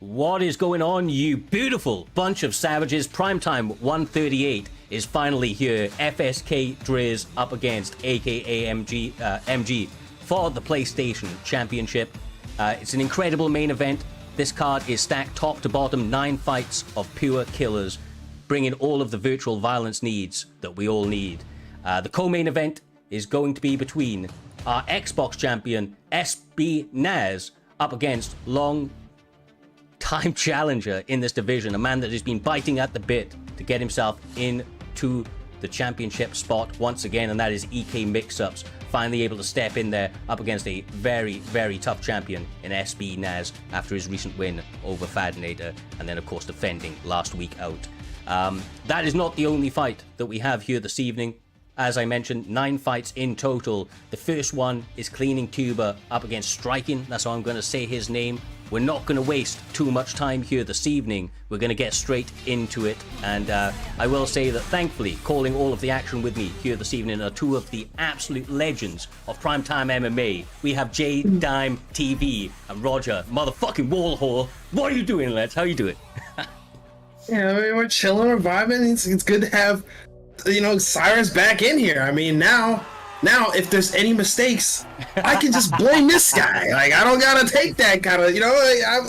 What is going on, you beautiful bunch of savages? Primetime 138 is finally here. FSK Driz up against aka MG for the PlayStation Championship. It's an incredible main event. This card is stacked top to bottom, 9 fights of pure killers, bringing all of the virtual violence needs that we all need. The co-main event is going to be between our Xbox champion SB Naz up against long-time challenger in this division, a man that has been biting at the bit to get himself into the championship spot once again, and that is EK Mixups, finally able to step in there up against a very, very tough champion in SB Naz after his recent win over Fadinator, and then of course defending last week out. That is not the only fight that we have here this evening. As I mentioned, 9 fights in total. The first one is Cleaning Tuber up against Striking. That's how I'm going to say his name. We're not going to waste too much time here this evening. We're going to get straight into it. And I will say that thankfully, calling all of the action with me here this evening are 2 of the absolute legends of primetime MMA. We have J-Dime TV and Roger motherfucking Wallhall. What are you doing, lads? How you doing? Yeah, I mean, we're chilling, we're vibing. It's good to have, you know, Cyrus back in here. I mean, now if there's any mistakes, I can just blame this guy. Like, I don't gotta take that kind of, you know.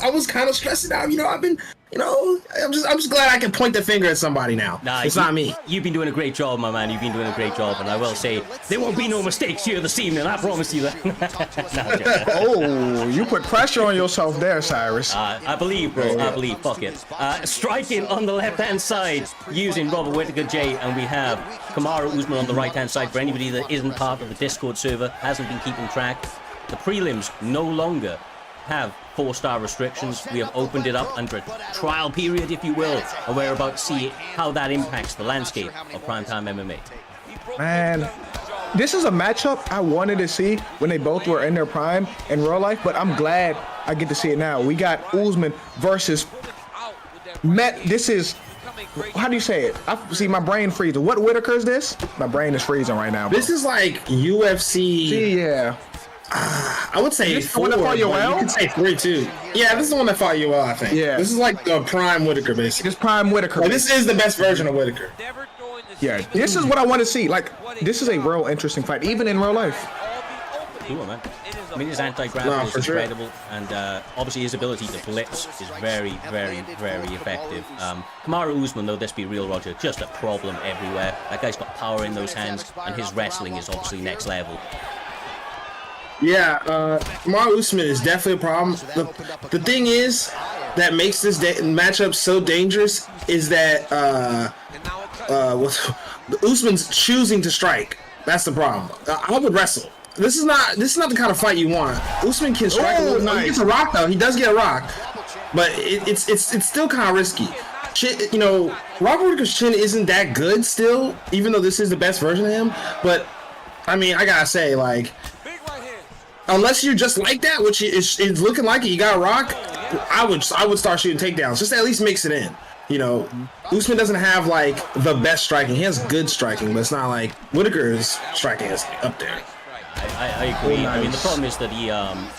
I was kind of stressing out. You know, I've been, you know, I'm just glad I can point the finger at somebody now. Nah, it's not me. You've been doing a great job, my man. You've been doing a great job, and I will say there won't be no mistakes here this evening. I promise you that. Oh, you put pressure on yourself there, Cyrus. I believe, bro. I believe. Fuck it. Striking on the left-hand side using Robert Whittaker J, and we have Kamaru Usman on the right-hand side. For anybody that isn't part of the Discord server, hasn't been keeping track, the prelims no longer have 4-star restrictions. We have opened it up under a trial period, if you will, and we're about to see how that impacts the landscape of primetime MMA. Man, this is a matchup I wanted to see when they both were in their prime in real life, but I'm glad I get to see it now. We got Usman versus this is, how do you say it? I see my brain freezing. What Whittaker is this? My brain is freezing right now, bro. This is like UFC. Yeah. I would say this 4. The one that fought you well? You can say 3 too. Yeah, this is the one that fought you well, I think. Yeah. This is like the prime Whittaker, basically. This prime Whittaker. Like, this is the best version of Whittaker. Yeah, this is what I want to see. Like, this is a real interesting fight, even in real life. Cool, man. I mean, his anti-grapple is incredible, and obviously his ability to blitz is very, very, very effective. Kamaru Usman, though, let's be real, Roger, just a problem everywhere. That guy's got power in those hands, and his wrestling is obviously next level. Yeah, Kamaru Usman is definitely a problem. The thing is that makes this matchup so dangerous is that Usman's choosing to strike. That's the problem. I would wrestle. This is not the kind of fight you want. Usman can strike. Oh, nice. He gets a rock though. He does get a rock, but it's still kind of risky. You know, Robert Whittaker's chin isn't that good still, even though this is the best version of him. But I mean, I gotta say, like, unless you're just like that, which is looking like it, you got a rock, I would start shooting takedowns just to at least mix it in. You know, Usman doesn't have like the best striking. He has good striking, but it's not like Whittaker's striking is up there. I agree. Nice. I mean, the problem is that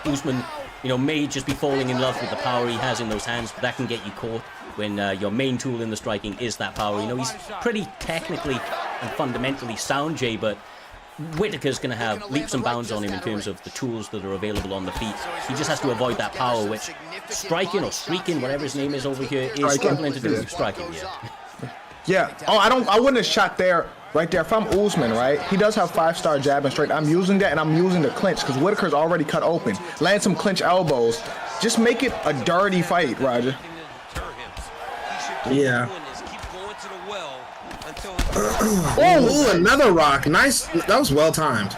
Usman, you know, may just be falling in love with the power he has in those hands, but that can get you caught when your main tool in the striking is that power. You know, he's pretty technically and fundamentally sound, Jay, but Whittaker's going to have leaps and bounds on him in terms of the tools that are available on the feet. He just has to avoid that power, which Striking or Streaking, whatever his name is over here, is struggling to do. Striking, yeah. Yeah. Oh, I wouldn't have shot there. Right there, if I'm Usman, right, he does have 5-star jab and straight. I'm using that, and I'm using the clinch because Whittaker's already cut open. Land some clinch elbows. Just make it a dirty fight, Roger. Yeah. Oh, another rock. Nice. That was well timed.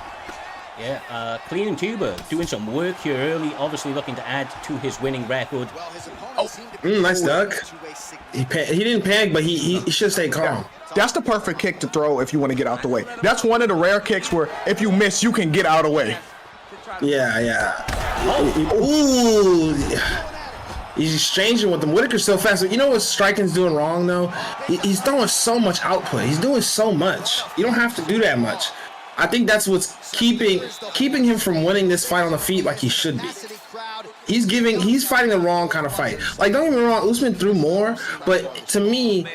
Yeah, Cleaning Tuber doing some work here early, obviously looking to add to his winning record. Oh, nice duck. He didn't panic, but he should stay calm. Yeah. That's the perfect kick to throw if you want to get out the way. That's one of the rare kicks where if you miss, you can get out of the way. Yeah, yeah. Oh. Ooh. He's exchanging with them. Whittaker's so fast. You know what Striking's doing wrong, though? He's throwing so much output. He's doing so much. You don't have to do that much. I think that's what's keeping him from winning this fight on the feet like he should be. he's fighting the wrong kind of fight. Like, don't get me wrong, Usman threw more, but to me,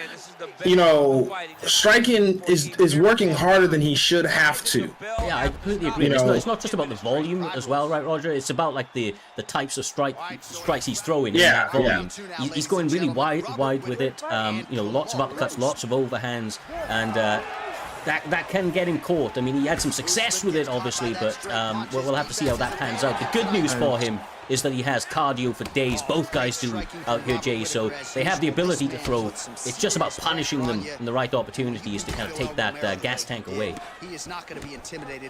you know, striking is working harder than he should have to. Yeah, I completely agree. It's not just about the volume as well, right, Roger? It's about like the types of strikes he's throwing in that volume. He's going really wide with it. You know, lots of uppercuts, lots of overhands, and that can get him caught. I mean, he had some success with it, obviously, but we'll have to see how that pans out. The good news for him is that he has cardio for days. Both guys do out here, Jay, so they have the ability to throw. It's just about punishing them in the right opportunities to kind of take that gas tank away.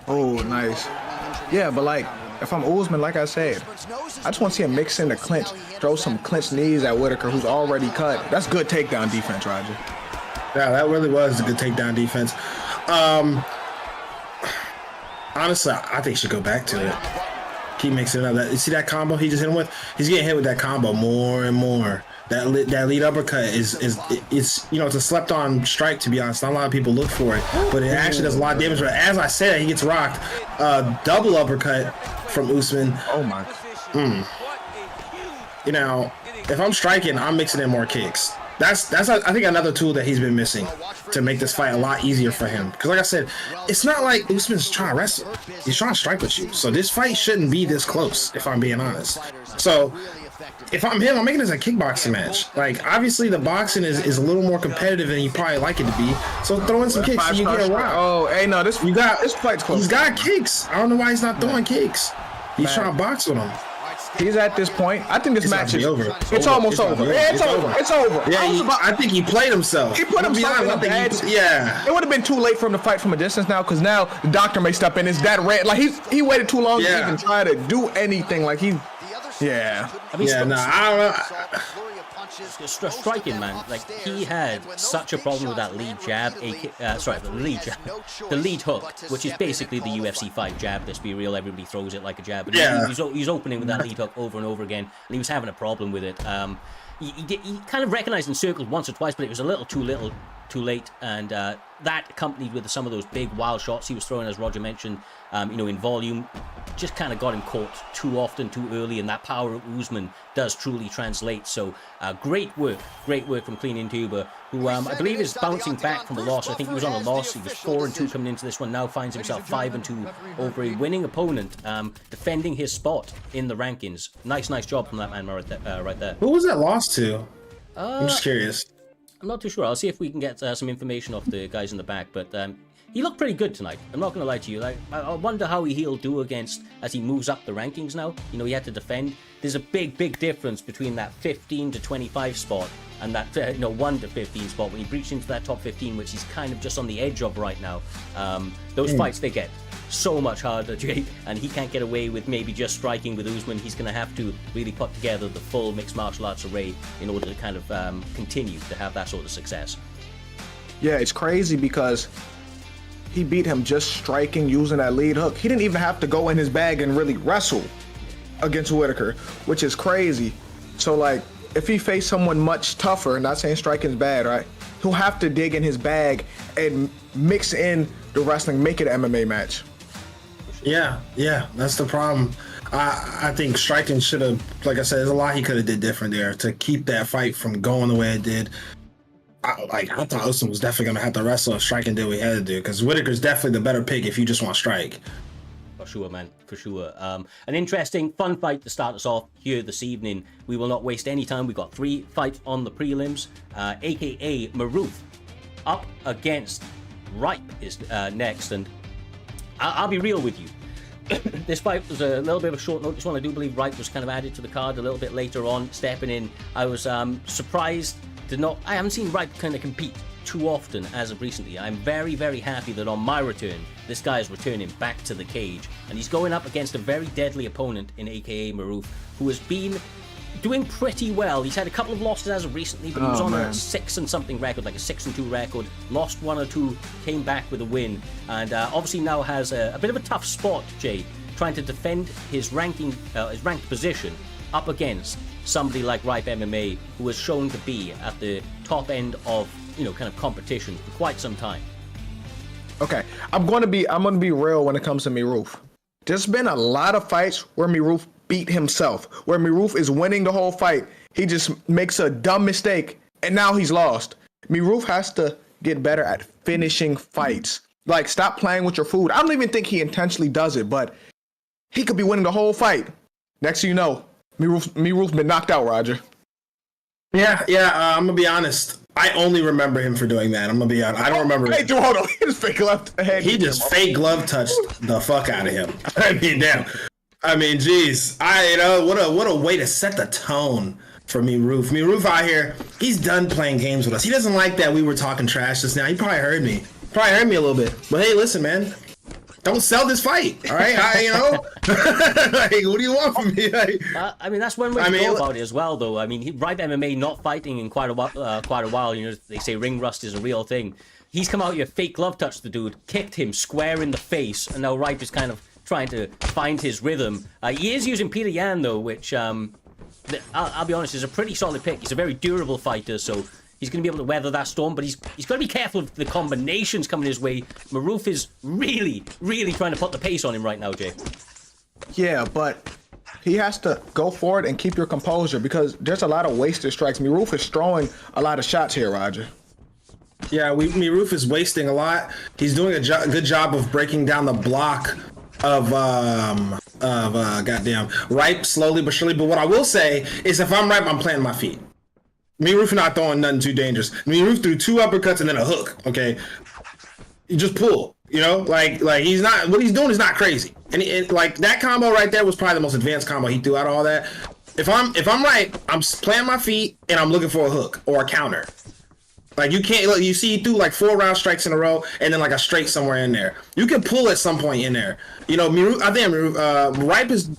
Oh, nice. Yeah, but like, if I'm Usman, like I said, I just want to see him mix in the clinch, throw some clinch knees at Whitaker, who's already cut. That's good takedown defense, Roger. Yeah, that really was a good takedown defense. Honestly, I think he should go back to it. Keep mixing it up. You see that combo he just hit him with? He's getting hit with that combo more and more. That lead uppercut is you know, it's a slept-on strike, to be honest. Not a lot of people look for it, but it actually does a lot of damage. As I said, he gets rocked. Double uppercut from Usman. Oh my. You know, if I'm striking, I'm mixing in more kicks. That's I think another tool that he's been missing to make this fight a lot easier for him. Because like I said, it's not like Usman's trying to wrestle. He's trying to strike with you. So this fight shouldn't be this close, if I'm being honest. So if I'm him, I'm making this a kickboxing match. Like, obviously the boxing is a little more competitive than you probably like it to be. So throw in some kicks so you get a rock. Oh, hey, no, this fight's close. He's got kicks. I don't know why he's not throwing kicks. He's trying to box with him. He's at this point. I think this match is over. It's almost over. Yeah, it's over. It's over. Yeah, I think he played himself. He put himself in a bad. Yeah. It would have been too late for him to fight from a distance now, because now the doctor may step in. Is that red? Like he waited too long to even try to do anything. Like he. Yeah. I mean, yeah. No, I don't know. Striking, man. Like, he had such a problem with that lead jab, the lead hook, which is basically the UFC 5 jab. Let's be real, everybody throws it like a jab. But he's opening with that lead hook over and over again, and he was having a problem with it. He kind of recognized and circled once or twice, but it was a little too late, and that accompanied with some of those big wild shots he was throwing, as Roger mentioned, you know, in volume, just kind of got him caught too often, too early, and that power of Usman does truly translate. So great work from Clean Tuber, who I believe is bouncing back from a loss. I think he was on a loss. He was 4-2 coming into this one, now finds himself 5-2 over a winning opponent, defending his spot in the rankings. Nice job from that man right there. Who was that loss to? I'm just curious. I'm not too sure. I'll see if we can get some information off the guys in the back, but he looked pretty good tonight. I'm not going to lie to you. Like, I wonder how he'll do against as he moves up the rankings now. You know, he had to defend. There's a big difference between that 15 to 25 spot and that 1 to 15 spot when he breached into that top 15, which he's kind of just on the edge of right now. Those fights, they get so much harder, Jake, and he can't get away with maybe just striking with Usman. He's going to have to really put together the full mixed martial arts array in order to kind of continue to have that sort of success. Yeah, it's crazy because he beat him just striking, using that lead hook. He didn't even have to go in his bag and really wrestle against Whitaker, which is crazy. So, like, if he faced someone much tougher, not saying striking's bad, right? He'll have to dig in his bag and mix in the wrestling, make it an MMA match. Yeah, that's the problem. I think striking should have, like I said, there's a lot he could have did different there to keep that fight from going the way it did. I thought Usman was definitely going to have to wrestle if striking did what he had to do, because Whitaker's definitely the better pick if you just want strike. For sure, man, for sure. An interesting, fun fight to start us off here this evening. We will not waste any time. We've got 3 fights on the prelims. AKA Maruf up against Ripe is next, and I'll be real with you. This fight was a little bit of a short notice one. I do believe Ripe was kind of added to the card a little bit later on, stepping in. I was surprised I haven't seen Ripe kind of compete too often as of recently. I'm very happy that on my return, this guy is returning back to the cage, and he's going up against a very deadly opponent in AKA Maruf, who has been doing pretty well. He's had a couple of losses as of recently, but he was on a 6-something record, like a 6-2 record, lost 1 or 2, came back with a win, and obviously now has a bit of a tough spot, Jay, trying to defend his ranking, his ranked position up against somebody like Ripe MMA, who has shown to be at the top end of, you know, kind of competition for quite some time. Okay, I'm gonna be real when it comes to Maruf. There's been a lot of fights where Maruf beat himself. Where Maruf is winning the whole fight, he just makes a dumb mistake, and now he's lost. Maruf has to get better at finishing fights. Like, stop playing with your food. I don't even think he intentionally does it, but he could be winning the whole fight. Next thing you know, Maruf's been knocked out, Roger. Yeah, I'm gonna be honest. I only remember him for doing that. I'm gonna be honest. I don't remember. Hey, dude, hold on. He just fake glove head. He just fake glove touched the fuck out of him. I mean, damn. I mean, geez. What a way to set the tone for Maruf. Maruf out here, he's done playing games with us. He doesn't like that we were talking trash just now. He probably heard me. A little bit. But hey, listen, man. Don't sell this fight, all right? Like, what do you want from me? I mean, that's one way to go about it as well, though. I mean, Ripe MMA not fighting in quite a while. You know, they say ring rust is a real thing. He's come out here, fake glove touched the dude, kicked him square in the face, and now Ripe is kind of trying to find his rhythm. He is using Peter Yan, though, which, I'll be honest, is a pretty solid pick. He's a very durable fighter, so he's going to be able to weather that storm, but he's got to be careful of the combinations coming his way. Maruf is really, really trying to put the pace on him right now, Jay. Yeah, but he has to go forward and keep your composure because there's a lot of wasted strikes. Maruf is throwing a lot of shots here, Roger. Yeah, Maruf is wasting a lot. He's doing a good job of breaking down the block of goddamn Ripe slowly but surely. But what I will say is if I'm Ripe, I'm planting my feet. Maruf not throwing nothing too dangerous. Maruf threw 2 uppercuts and then a hook. Okay, you just pull. You know, like he's not. What he's doing is not crazy. And like that combo right there was probably the most advanced combo he threw out of all that. If I'm right, I'm planting my feet and I'm looking for a hook or a counter. Like you can't look. You see, he threw like 4 round strikes in a row and then like a straight somewhere in there. You can pull at some point in there. You know, I think Ripe is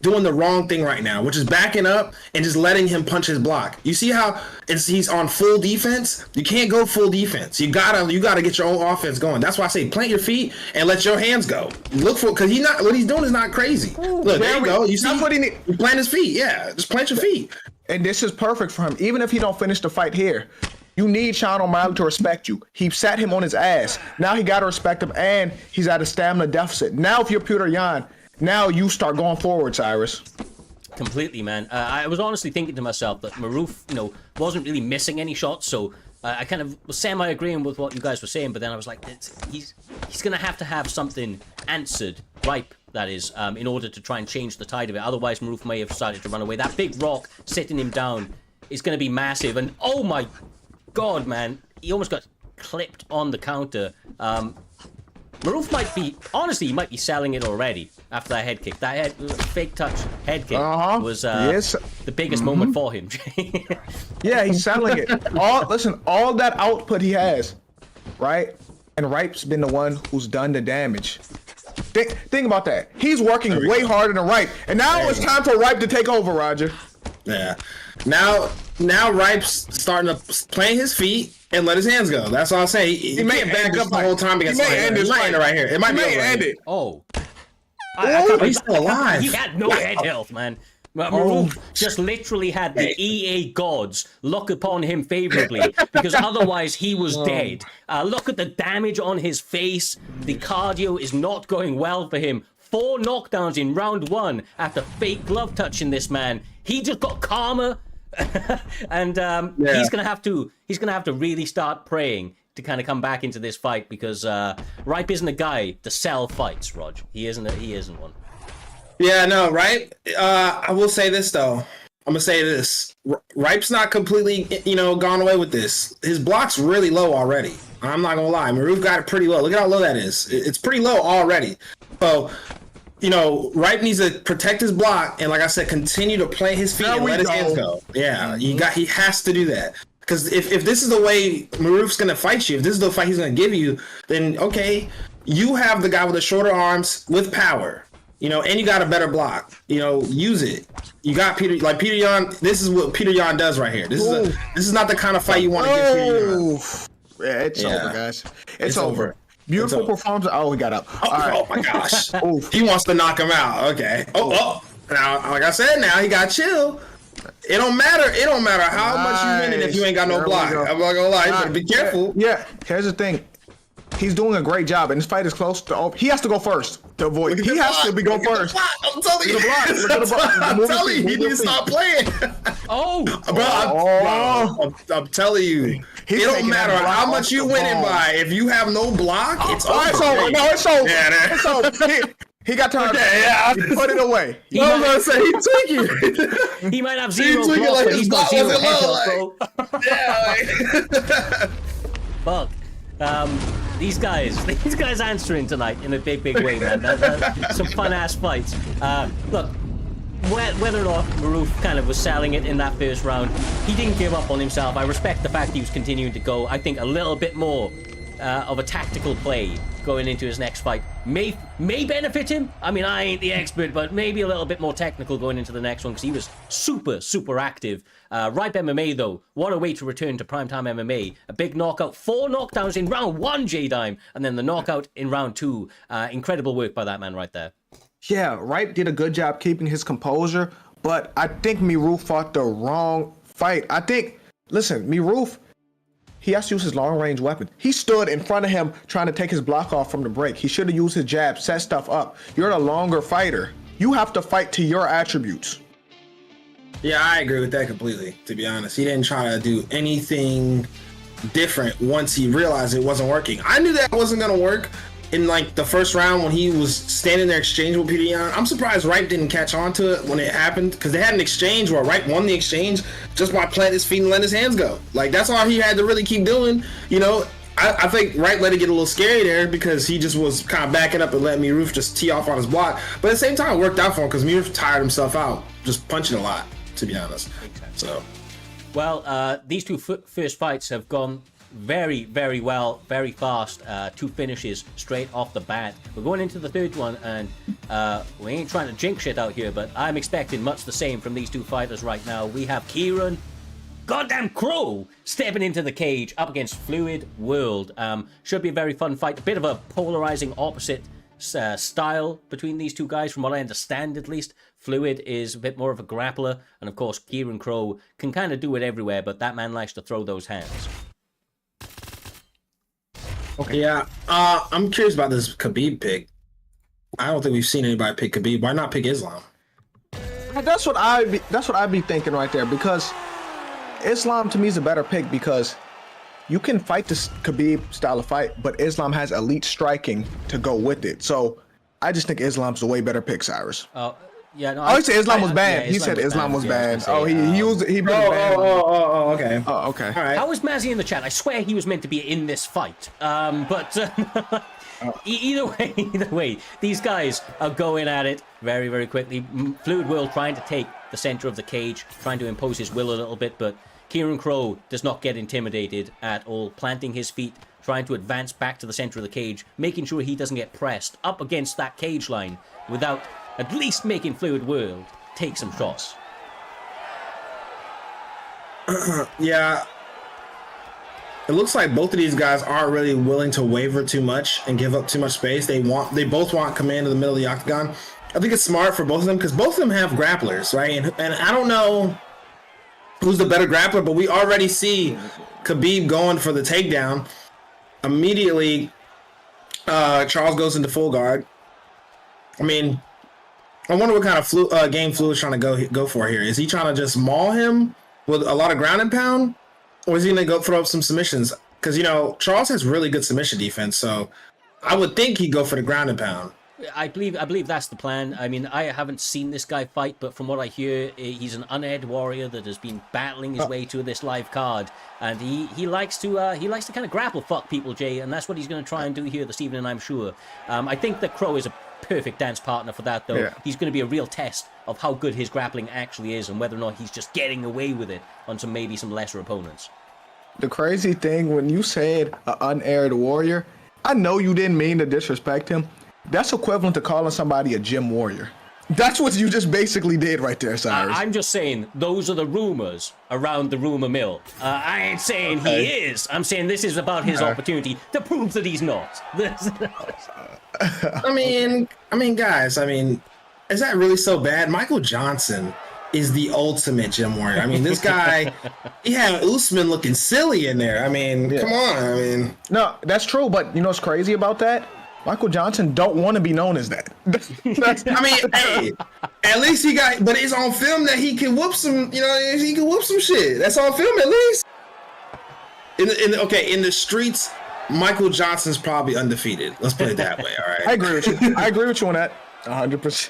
doing the wrong thing right now, which is backing up and just letting him punch his block. You see how he's on full defense? You can't go full defense. You gotta get your own offense going. That's why I say plant your feet and let your hands go. Look for because what he's doing is not crazy. Look, there you go. You see what he need. You plant his feet. Yeah, just plant your feet. And this is perfect for him. Even if he don't finish the fight here, you need Sean O'Malley to respect you. He sat him on his ass. Now he got to respect him, and he's at a stamina deficit. Now if you're Peter Yan, now you start going forward, Cyrus. Completely, man. I was honestly thinking to myself that Maruf, wasn't really missing any shots, so I kind of was semi-agreeing with what you guys were saying, but then I was like, he's going to have something answered, Ripe, that is, in order to try and change the tide of it. Otherwise, Maruf may have started to run away. That big rock sitting him down is going to be massive, and oh my God, man, he almost got clipped on the counter. Maruf he might be selling it already after that head kick. That fake touch head kick was the biggest moment for him. Yeah, he's selling it. All that output he has, right? And Ripe's been the one who's done the damage. Think about that. He's working way harder than Ripe. And now it's time for Ripe to take over, Roger. Yeah. Now Ripe's starting to plant his feet and let his hands go. That's all I'll say. He may back up the whole time because it might end it right here. It might be end it. Oh. He's still alive. He had no head health, man. Maruf just literally had the EA gods look upon him favorably because otherwise he was dead. Look at the damage on his face. The cardio is not going well for him. 4 knockdowns in round 1 after fake glove touching this man. He just got calmer, and he's gonna have to really start praying to kind of come back into this fight because Ripe isn't a guy to sell fights, Rog. He isn't one. Yeah, no, Ripe. I will say this though. I'm gonna say this. Ripe's not completely, gone away with this. His block's really low already. I'm not gonna lie. Maruf got it pretty low. Look at how low that is. It's pretty low already. So, Ripe needs to protect his block and, like I said, continue to plant his feet and let his hands go. Yeah, he has to do that. Because if this is the way Maruf's gonna fight you, if this is the fight he's gonna give you, then okay, you have the guy with the shorter arms with power. And you got a better block. Use it. You got Peter Yan. This is what Peter Yan does right here. This is not the kind of fight you want to give Peter Yan. Yeah, it's over, guys. It's over. Beautiful performance. Oh, he got up. Oh my gosh. He wants to knock him out. Okay. Now, like I said, now he got chill. It don't matter. It don't matter how much you winning if you ain't got no block. I'm not gonna lie. Be careful. Yeah. Here's the thing. He's doing a great job, and this fight is close to over. He has to go first to avoid. He has to go first. I'm telling you. I'm telling you, he needs to stop playing. Oh, bro, I'm telling you. It don't matter how much you winning by. If you have no block, it's over. It's over. It's over. He got tired. Yeah. He put it away. I was gonna say he tweaking. He might have zero block, like but he's got zero head, bro. Yeah. Fuck. These guys answering tonight in a big way, man. Some fun ass fights. Look, whether or not Maruf kind of was selling it in that first round, he didn't give up on himself. I respect the fact he was continuing to go. I think a little bit more of a tactical play going into his next fight may benefit him. I mean, I ain't the expert, but maybe a little bit more technical going into the next one because he was super active. Ripe MMA though, what a way to return to primetime MMA. A big knockout, 4 knockdowns in round 1, J-Dime, and then the knockout in round 2. Incredible work by that man right there. Yeah, Ripe did a good job keeping his composure, but I think Maruf fought the wrong fight. Listen, Maruf, he has to use his long-range weapon. He stood in front of him trying to take his block off from the break. He should have used his jab, set stuff up. You're a longer fighter. You have to fight to your attributes. Yeah, I agree with that completely, to be honest. He didn't try to do anything different once he realized it wasn't working. I knew that wasn't going to work in like the first round when he was standing there exchanging with PDN. I'm surprised Ripe didn't catch on to it when it happened because they had an exchange where Ripe won the exchange just by planting his feet and letting his hands go. Like, that's all he had to really keep doing. You know, I think Ripe let it get a little scary there because he just was kind of backing up and letting Maruf just tee off on his block. But at the same time, it worked out for him because Maruf tired himself out just punching a lot, to be honest. So, well, these two first fights have gone very well, very fast. 2 finishes straight off the bat. We're going into the third one, and we ain't trying to jinx shit out here, but I'm expecting much the same from these two fighters right now. We have Kieran goddamn Crow stepping into the cage up against Fluid World. Should be a very fun fight. A bit of a polarizing opposite style between these two guys, from what I understand at least. Fluid is a bit more of a grappler, and of course Kieran Crow can kind of do it everywhere, but that man likes to throw those hands. Okay. Yeah, I'm curious about this Khabib pick. I don't think we've seen anybody pick Khabib. Why not pick Islam? That's what I'd be thinking right there, because Islam to me is a better pick because you can fight this Khabib style of fight, but Islam has elite striking to go with it. So I just think Islam's a way better pick, Cyrus. Yeah, no. He said Islam was bad. He said Islam was bad. Oh, he used it. He put it bad. Okay. Oh, okay. All right. How was Mazzy in the chat? I swear he was meant to be in this fight. Either way, these guys are going at it very quickly. Fluid World trying to take the center of the cage, trying to impose his will a little bit, but Kieran Crow does not get intimidated at all, planting his feet, trying to advance back to the center of the cage, making sure he doesn't get pressed up against that cage line without at least making Fluid World take some shots. Yeah. It looks like both of these guys aren't really willing to waver too much and give up too much space. They both want command of the middle of the octagon. I think it's smart for both of them because both of them have grapplers, right? And I don't know who's the better grappler, but we already see Khabib going for the takedown. Immediately, Charles goes into full guard. I mean, I wonder what kind of game Fluid is trying to go for here. Is he trying to just maul him with a lot of ground and pound? Or is he going to go throw up some submissions? Because, you know, Charles has really good submission defense, so I would think he'd go for the ground and pound. I believe that's the plan. I mean, I haven't seen this guy fight, but from what I hear, he's an unaired warrior that has been battling his way to this live card, and he likes to kind of grapple fuck people, Jay, and that's what he's going to try and do here this evening, I'm sure. I think that Crow is a perfect dance partner for that, though. Yeah. He's going to be a real test of how good his grappling actually is, and whether or not he's just getting away with it on maybe some lesser opponents. The crazy thing, when you said an unaired warrior, I know you didn't mean to disrespect him. That's equivalent to calling somebody a gym warrior. That's what you just basically did right there, Cyrus. I'm just saying, those are the rumors around the rumor mill. I ain't saying he is. I'm saying this is about his opportunity to prove that he's not. I mean, guys, is that really so bad? Michael Johnson is the ultimate gym warrior. I mean, this guy, he had Usman looking silly in there. I mean, come on. I mean, no, that's true. But you know what's crazy about that? Michael Johnson don't want to be known as that. I mean, hey, at least he got, but it's on film that he can whoop some, you know, he can whoop some shit. That's on film at least. In the streets, Michael Johnson's probably undefeated. Let's put it that way. All right. I agree with you. I agree with you on that. 100%.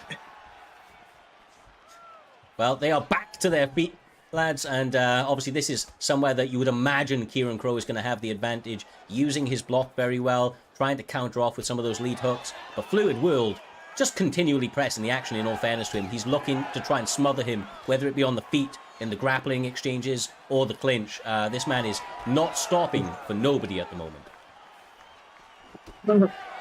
Well, they are back to their feet, lads, and obviously this is somewhere that you would imagine Kieran Crow is going to have the advantage, using his block very well, trying to counter off with some of those lead hooks. But Fluid World just continually pressing the action, in all fairness to him. He's looking to try and smother him, whether it be on the feet, in the grappling exchanges, or the clinch. This man is not stopping for nobody at the moment.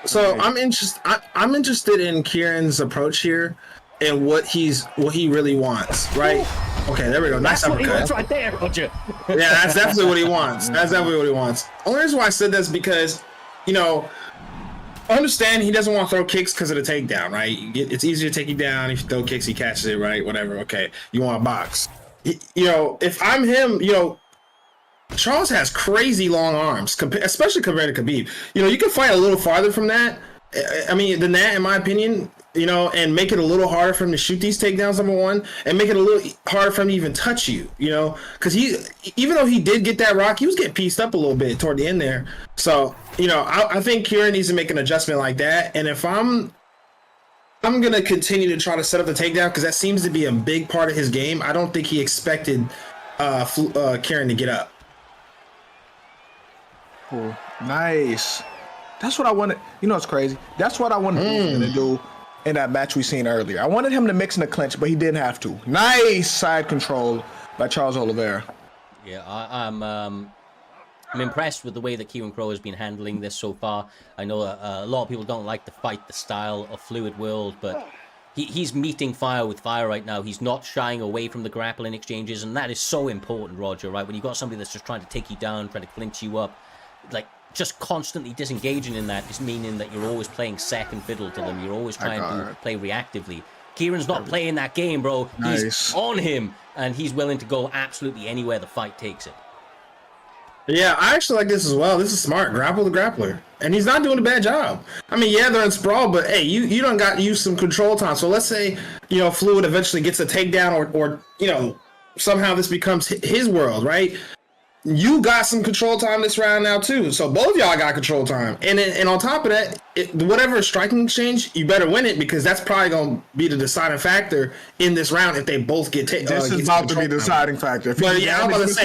So I'm interested in Kieran's approach here and what he really wants, right? Okay, there we go. Nice uppercut. That's right there, Roger. Yeah, that's definitely what he wants. That's definitely what he wants. Only reason why I said this because, you know, I understand he doesn't want to throw kicks because of the takedown, right? It's easier to take you down. If you throw kicks, he catches it, right? Whatever. Okay, you want to box. You know, if I'm him, you know, Charles has crazy long arms, especially compared to Khabib. You know, you can fight a little farther from that. I mean, than that, in my opinion, you know, and make it a little harder for him to shoot these takedowns, number one, and make it a little harder for him to even touch you, you know, because even though he did get that rock, he was getting pieced up a little bit toward the end there. So, you know, I think Kieran needs to make an adjustment like that. And if I'm going to continue to try to set up the takedown because that seems to be a big part of his game. I don't think he expected Kieran to get up. Cool. Nice. That's what I wanted. You know what's crazy? That's what I wanted him to do in that match we seen earlier. I wanted him to mix in the clinch, but he didn't have to. Nice side control by Charles Oliveira. Yeah, I'm impressed with the way that Kieran Crow has been handling this so far. I know a lot of people don't like to fight the style of Fluid World, but he's meeting fire with fire right now. He's not shying away from the grappling exchanges, and that is so important, Roger, right? When you've got somebody that's just trying to take you down, trying to clinch you up, like, just constantly disengaging in that is meaning that you're always playing second fiddle to them. You're always trying to play reactively. Kieran's not playing that game, bro. Nice. He's on him, and he's willing to go absolutely anywhere the fight takes him. Yeah, I actually like this as well. This is smart. Grapple the grappler. And he's not doing a bad job. I mean, yeah, they're in sprawl, but hey, you done got to use some control time. So let's say, you know, Fluid eventually gets a takedown or you know, somehow this becomes his world, right? You got some control time this round now too, so both of y'all got control time, and on top of that, whatever striking exchange, you better win it because that's probably gonna be the deciding factor in this round if they both get taken. This is about to be the deciding factor. But yeah, I was about to say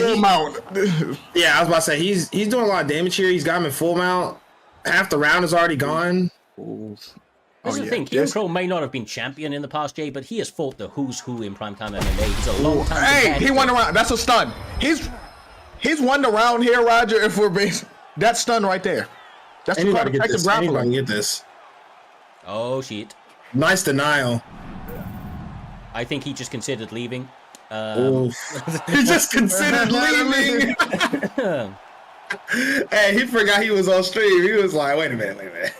yeah, I was about to say he's doing a lot of damage here. He's got him in full mount. Half the round is already gone. This is the thing. Kieran Crow may not have been champion in the past, Jay, but he has fought the who's who in primetime MMA. He's a long time. Hey, he won the round. That's a stun. He's won the round here, Roger. If we're based, that stun right there. That's anybody the get this. Anybody can get this. Oh shit! Nice denial. I think he just considered leaving. He just considered leaving. Hey, he forgot he was on stream. He was like, "Wait a minute."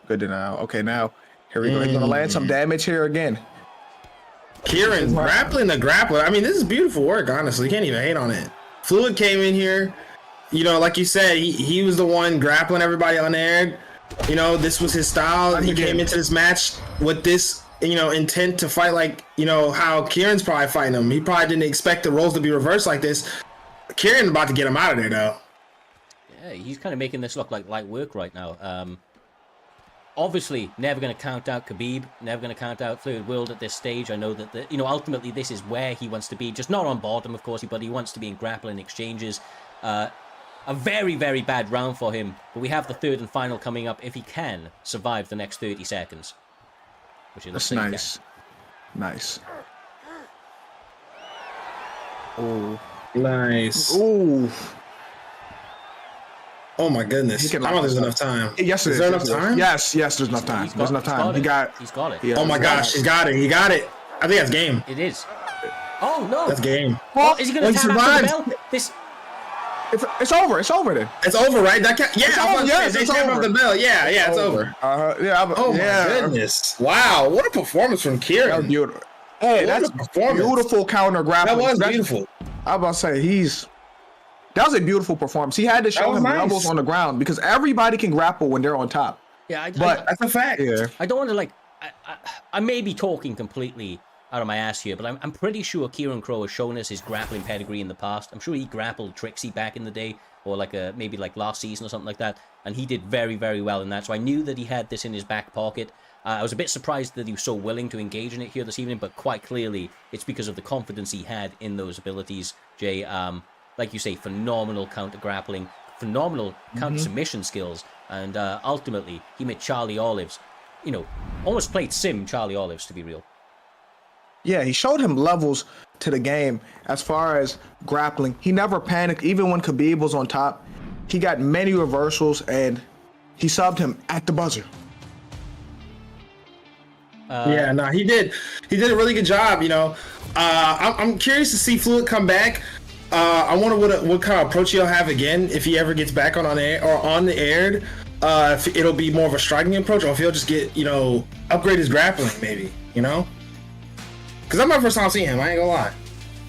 Good denial. Okay, now here we go. He's gonna land some damage here again. Kieran grappling the grappler. I mean, this is beautiful work, honestly. Can't even hate on it. Fluid came in here. You know, like you said, he was the one grappling everybody on air. You know, this was his style. He came into this match with this, you know, intent to fight like, you know, how Kieran's probably fighting him. He probably didn't expect the roles to be reversed like this. Kieran about to get him out of there, though. Yeah, he's kind of making this look like light work right now. Obviously, never going to count out Khabib, never going to count out Fluid World at this stage. I know that, you know, ultimately this is where he wants to be. Just not on bottom, of course, but he wants to be in grappling exchanges. A very, very bad round for him. But we have the third and final coming up if he can survive the next 30 seconds. Which That's nice. Nice. Oh, nice. Ooh. Oh my goodness! I don't know if there's enough time. Yes, is there enough time? Yes, there's enough time. There's enough time. He's got it. Oh my gosh, he's got it. He got it. I think that's game. It is. Oh no! That's game. What is he going to tap after the bell? It's over. It's over then. It's over, right? That they it's tap over. off the bell. Yeah, it's over. Oh my goodness! Wow, what a performance from Kieran. That was beautiful. Hey, that's beautiful counter grappling. That was beautiful. I was about to say that was a beautiful performance. He had to show him levels on the ground because everybody can grapple when they're on top. Yeah, but that's a fact. Yeah. I don't want to I may be talking completely out of my ass here, but I'm pretty sure Kieran Crow has shown us his grappling pedigree in the past. I'm sure he grappled Trixie back in the day, or maybe last season or something like that, and he did very, very well in that. So I knew that he had this in his back pocket. I was a bit surprised that he was so willing to engage in it here this evening, but quite clearly it's because of the confidence he had in those abilities, Jay. Like you say, phenomenal counter grappling, phenomenal counter submission skills, and ultimately he made Charlie Olives, almost played sim Charlie Olives, to be real. Yeah, he showed him levels to the game as far as grappling. He never panicked, even when Khabib was on top. He got many reversals, and he subbed him at the buzzer. He did. He did a really good job. I'm curious to see Fluid come back. I wonder what kind of approach he'll have again if he ever gets back on air or on the air. If it'll be more of a striking approach, or if he'll just get upgrade his grappling, maybe. Because that's my first time seeing him. I ain't gonna lie.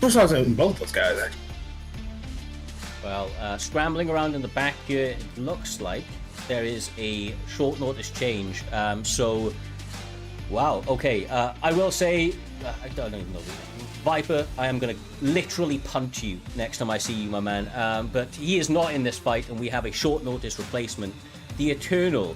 First time seeing both those guys actually. Well, scrambling around in the back here, it looks like there is a short notice change. Wow. Okay. I will say, I don't even know. Viper, I am going to literally punch you next time I see you, my man. But he is not in this fight, and we have a short notice replacement. The eternal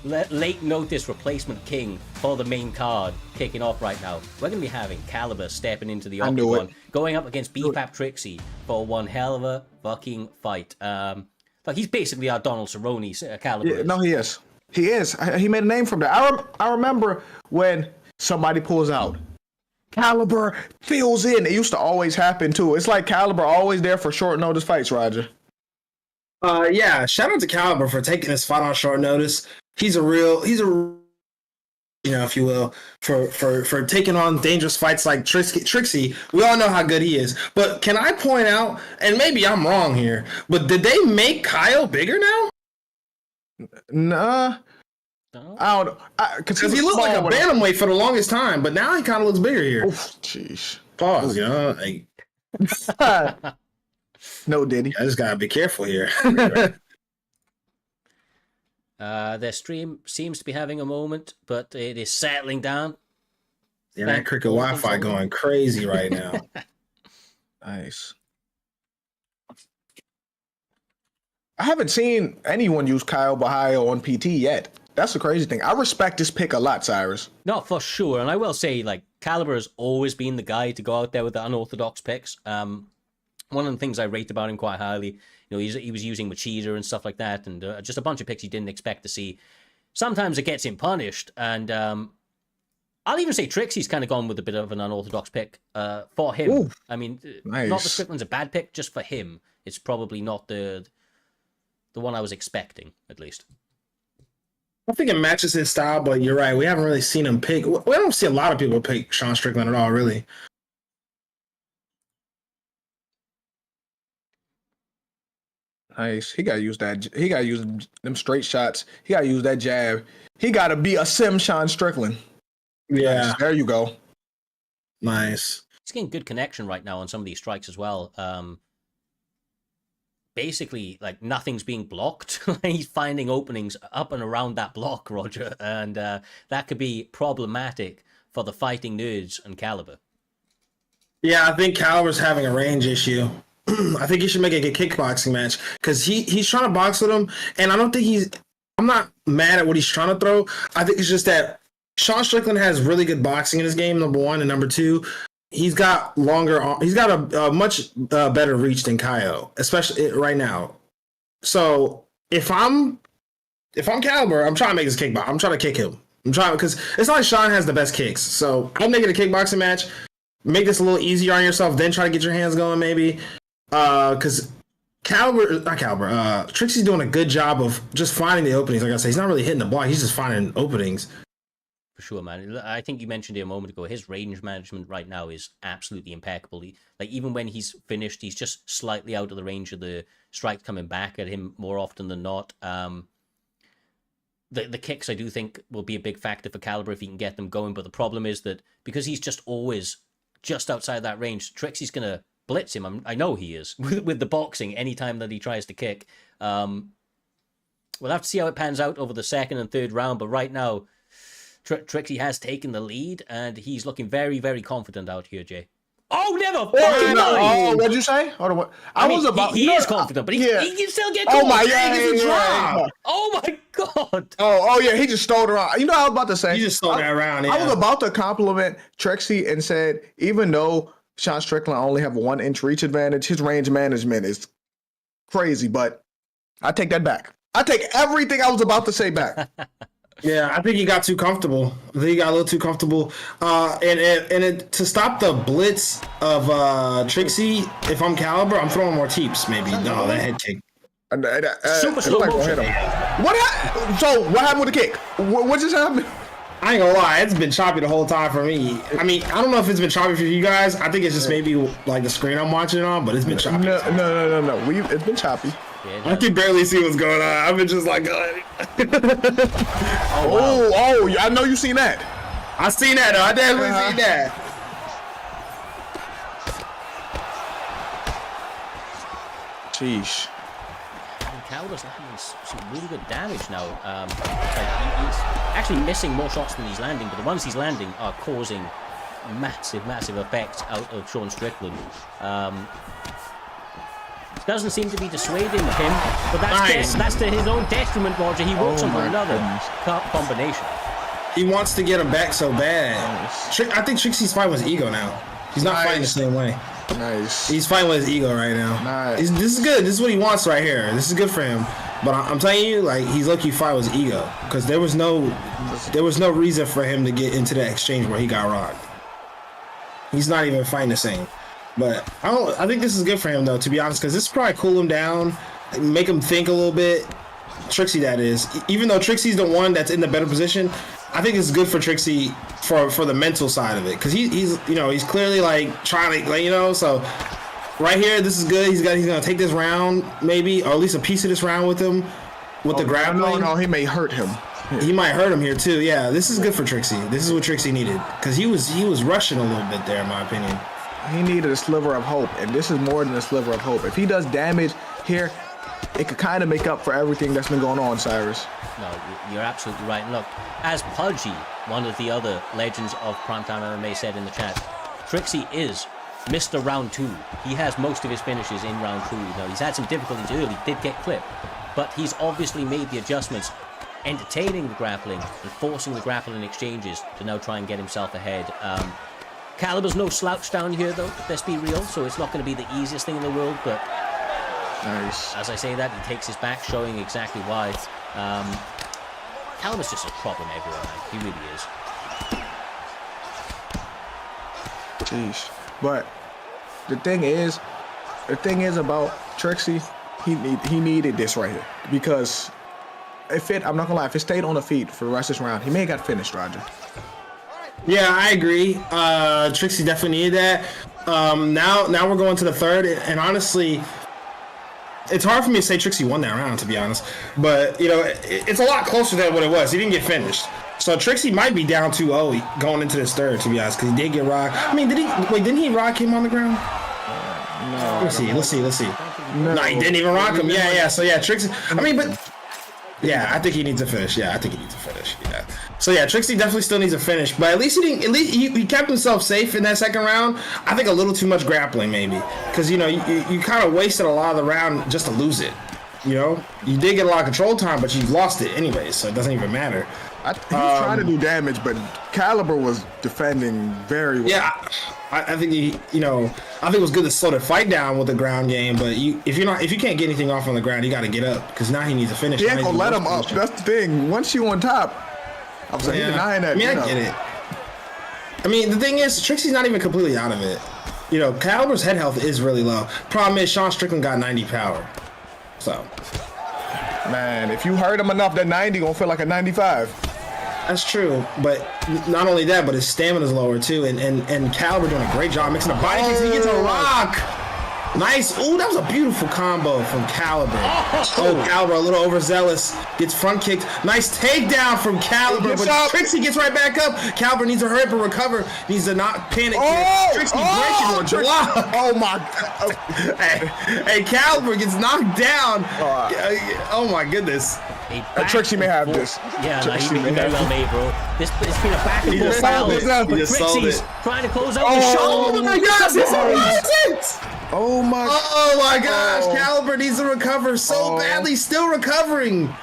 late notice replacement king for the main card kicking off right now. We're going to be having Caliber stepping into the octagon, going up against BPAP Trixie for one hell of a fucking fight. He's basically our Donald Cerrone, Caliber. Yeah, no, he is. He is. He made a name from that. I remember when somebody pulls out. Caliber fills in. It used to always happen too. It's like Caliber always there for short notice fights, Roger. Shout out to Caliber for taking this fight on short notice. He's a if you will, for taking on dangerous fights like Trixie. We all know how good he is. But can I point out, and maybe I'm wrong here, but did they make Kyle bigger now? Nah. I don't know. Because he looked like a bantamweight for the longest time, but now he kind of looks bigger here. Jeez. Pause, No, Diddy. I just gotta be careful here. Their stream seems to be having a moment, but it is settling down. Yeah, that cricket Wi-Fi going crazy right now. Nice. I haven't seen anyone use Kyle Bahio on PT yet. That's the crazy thing. I respect this pick a lot, Cyrus. No, for sure. And I will say, Caliber has always been the guy to go out there with the unorthodox picks. One of the things I rate about him quite highly, he was using Machida and stuff like that, and just a bunch of picks he didn't expect to see. Sometimes it gets him punished, and I'll even say Trixie's kind of gone with a bit of an unorthodox pick for him. Ooh, I mean, nice. Not that Strickland's a bad pick, just for him. It's probably not the one I was expecting, at least. I think it matches his style, but you're right. We haven't really seen him pick. We don't see a lot of people pick Sean Strickland at all, really. Nice. He got to use that. He got to use them straight shots. He got to use that jab. He got to be a sim Sean Strickland. Yeah. Nice. There you go. Nice. He's getting good connection right now on some of these strikes as well. Basically, nothing's being blocked. He's finding openings up and around that block, Roger, and that could be problematic for the fighting nerds and Caliber. Yeah, I think Caliber's having a range issue. I think he should make a kickboxing match because he's trying to box with him, and I don't think I'm not mad at what he's trying to throw. I think it's just that Sean Strickland has really good boxing in his game, number one, and number two, he's got a much better reach than Kaio, especially right now. So if I'm Caliber, I'm trying to make this kickbox. I'm trying to kick him. I'm trying because it's not like Sean has the best kicks. So I'm making a kickboxing match. Make this a little easier on yourself, then try to get your hands going, maybe. Because Trixie's doing a good job of just finding the openings. Like I say, he's not really hitting the block. He's just finding openings. For sure, man. I think you mentioned it a moment ago. His range management right now is absolutely impeccable. Like even when he's finished, he's just slightly out of the range of the strike coming back at him more often than not. The kicks I do think will be a big factor for Caliber if he can get them going. But the problem is that because he's just always just outside that range, Trixie's gonna blitz him. I know he is with the boxing anytime that he tries to kick. We'll have to see how it pans out over the second and third round. But right now, Trixie has taken the lead, and he's looking very, very confident out here, Jay. Oh, never fucking mind! Oh, what'd you say? Hold on, what? I was about. He is confident, but he can still get caught. Oh my God! Oh my God! Oh yeah, he just stole it around. You know what I was about to say? He just stole that around. Yeah. I was about to compliment Trixie and said, even though Sean Strickland only have a 1-inch reach advantage, his range management is crazy. But I take that back. I take everything I was about to say back. Yeah, I think he got too comfortable. I think he got a little too comfortable. To stop the blitz of Trixie, if I'm Caliber, I'm throwing more teeps. Maybe no, that head kick. Super slow motion. So what happened with the kick? What just happened? I ain't gonna lie, it's been choppy the whole time for me. I mean, I don't know if it's been choppy for you guys. I think it's just maybe like the screen I'm watching it on, but it's been choppy. No. It's been choppy. Yeah, I can barely see what's going on. I've been just like, oh, I know you seen that. I seen that though. I definitely seen that. Sheesh. Caliber's landing some really good damage now. He's actually missing more shots than he's landing, but the ones he's landing are causing massive effects out of Sean Strickland. Doesn't seem to be dissuading him, but that's to his own detriment, Roger. He works on another combination. He wants to get him back so bad. I think Trixie's fighting with his ego now. He's not fighting the same way. Nice. He's fighting with his ego right now. Nice. This is good. This is what he wants right here. This is good for him. But I'm telling you, like, he's lucky fight with his ego, because there was no reason for him to get into that exchange where he got rocked. He's not even fighting the same. But I think this is good for him though, to be honest, because this probably cool him down, make him think a little bit. Trixie, that is. Even though Trixie's the one that's in the better position, I think it's good for Trixie for the mental side of it, because he's clearly like trying to, like, so right here, this is good. He's gonna take this round maybe, or at least a piece of this round with him with the grappling. No, he may hurt him. He might hurt him here too. Yeah, this is good for Trixie. This is what Trixie needed, because he was rushing a little bit there, in my opinion. He needed a sliver of hope, and this is more than a sliver of hope. If he does damage here, it could kind of make up for everything that's been going on, Cyrus. No, you're absolutely right. And look, as Pudgy, one of the other legends of Primetime MMA, said in the chat, Trixie is Mr. Round 2. He has most of his finishes in Round 2. Now, he's had some difficulties early, did get clipped, but he's obviously made the adjustments, entertaining the grappling and forcing the grappling exchanges to now try and get himself ahead. Caliber's no slouch down here, though, let's be real, so it's not going to be the easiest thing in the world, but nice. As I say that, he takes his back, showing exactly why. Caliber's just a problem everywhere, man. He really is. Jeez. But the thing is about Trixie, he needed this right here, because I'm not gonna lie, if it stayed on the feet for the rest of this round, he may have got finished, Roger. Yeah, I agree. Trixie definitely needed that. Now we're going to the third, and honestly, it's hard for me to say Trixie won that round, to be honest. But it's a lot closer than what it was. He didn't get finished, so Trixie might be down 2-0 going into this third, to be honest, because he did get rocked. I mean, didn't he rock him on the ground? No. Let's see. No, he didn't even rock him. Yeah. So yeah, Trixie. I mean, but yeah, I think he needs to finish. Yeah. So yeah, Trixie definitely still needs a finish, but at least he kept himself safe in that second round. I think a little too much grappling maybe, because you kind of wasted a lot of the round just to lose it. You did get a lot of control time, but you lost it anyway, so it doesn't even matter. He was trying to do damage, but Caliber was defending very well. Yeah, I think I think it was good to slow the fight down with the ground game, but if you can't get anything off on the ground, you got to get up, because now he needs to finish. He ain't gonna let him up. That's the thing. Once you on top, I'm saying, he's denying that. I mean, I get it. I mean, the thing is, Trixie's not even completely out of it. Caliber's head health is really low. Problem is, Sean Strickland got 90 power. So, man, if you hurt him enough, that 90 gonna feel like a 95. That's true, but not only that, but his stamina's lower too, and Caliber doing a great job mixing the body kicks. He gets a rock. Nice. Ooh, that was a beautiful combo from Caliber. Oh, Caliber a little overzealous. Gets front kicked. Nice takedown from Caliber, but Trixie gets right back up. Caliber needs to hurry up and recover. Needs to not panic. Trixie breaking the block. Oh my God. Hey, Caliber gets knocked down. Oh my goodness. Trixie may have this. Yeah, no, he very well made, bro. It's been a back and forth battle, but Trixie's trying to close out the shoulder. Oh my gosh, this is Oh my gosh, Caliber needs to recover so badly, still recovering.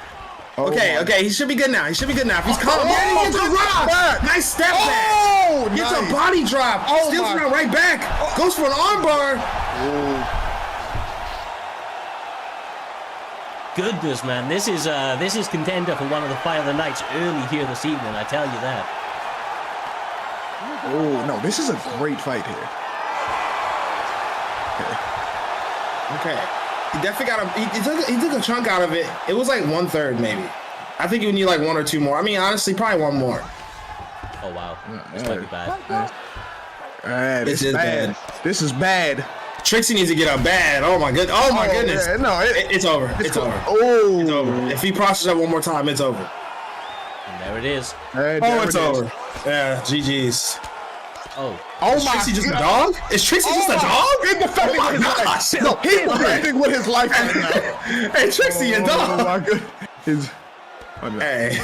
Okay, he should be good now. He should be good now. If he's calm, he gets a rock. Nice step back. Gets a body drop. Steals around right back. Goes for an armbar. Goodness, man, this is contender for one of the fight of the nights early here this evening. I tell you that. Oh no, this is a great fight here. Okay. He definitely got he took a chunk out of it. It was like 1/3 maybe. I think you need like 1 or 2 more. I mean, honestly, probably 1 more. Oh wow, this might be bad. This is bad. This is bad. Trixie needs to get up bad. Oh my goodness. Yeah, no, it's over. It's over. Oh, it's over. If he processes that 1 more time, it's over. And there it is. It's over. Yeah, GG's. Oh is Trixie just a dog? Is Trixie just a dog? He's defending with his life. No, he's defending with his life right now. Hey, Trixie, a dog. Oh my goodness. Hey.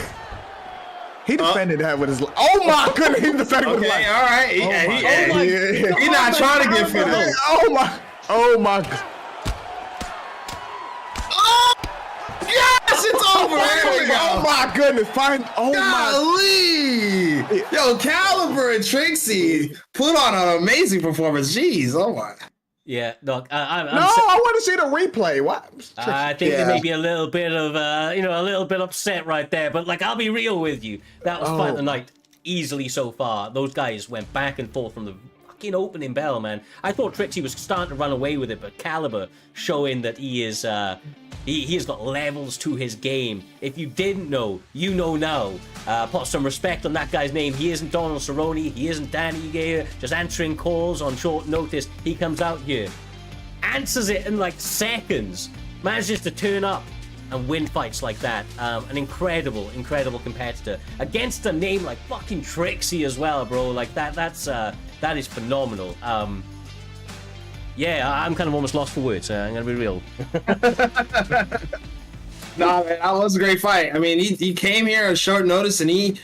He defended that with his life. Oh my goodness, he's defending with his life. All right. He's not trying to get finished. Oh my. Yes, it's over. There we go. Oh my goodness, fine. Oh my. Golly. Yo, Caliber and Trixie put on an amazing performance. Jeez, oh my. yeah, look, I want to see the replay. What? I think they may be a little bit of a little bit upset right there, but like I'll be real with you, that was fight of the night easily so far. Those guys went back and forth from the fucking opening bell, man. I thought Trixie was starting to run away with it, but Caliber showing that he is he has got levels to his game. If you didn't know, you know now. Put some respect on that guy's name. He isn't Donald Cerrone. He isn't Danny Gay, just answering calls on short notice. He comes out here, answers it in like seconds, manages to turn up and win fights like that. An incredible competitor against a name like fucking Trixie as well, bro. Like that is phenomenal. Yeah, I'm kind of almost lost for words. I'm gonna be real. Nah, man, that was a great fight. I mean, he came here on short notice and he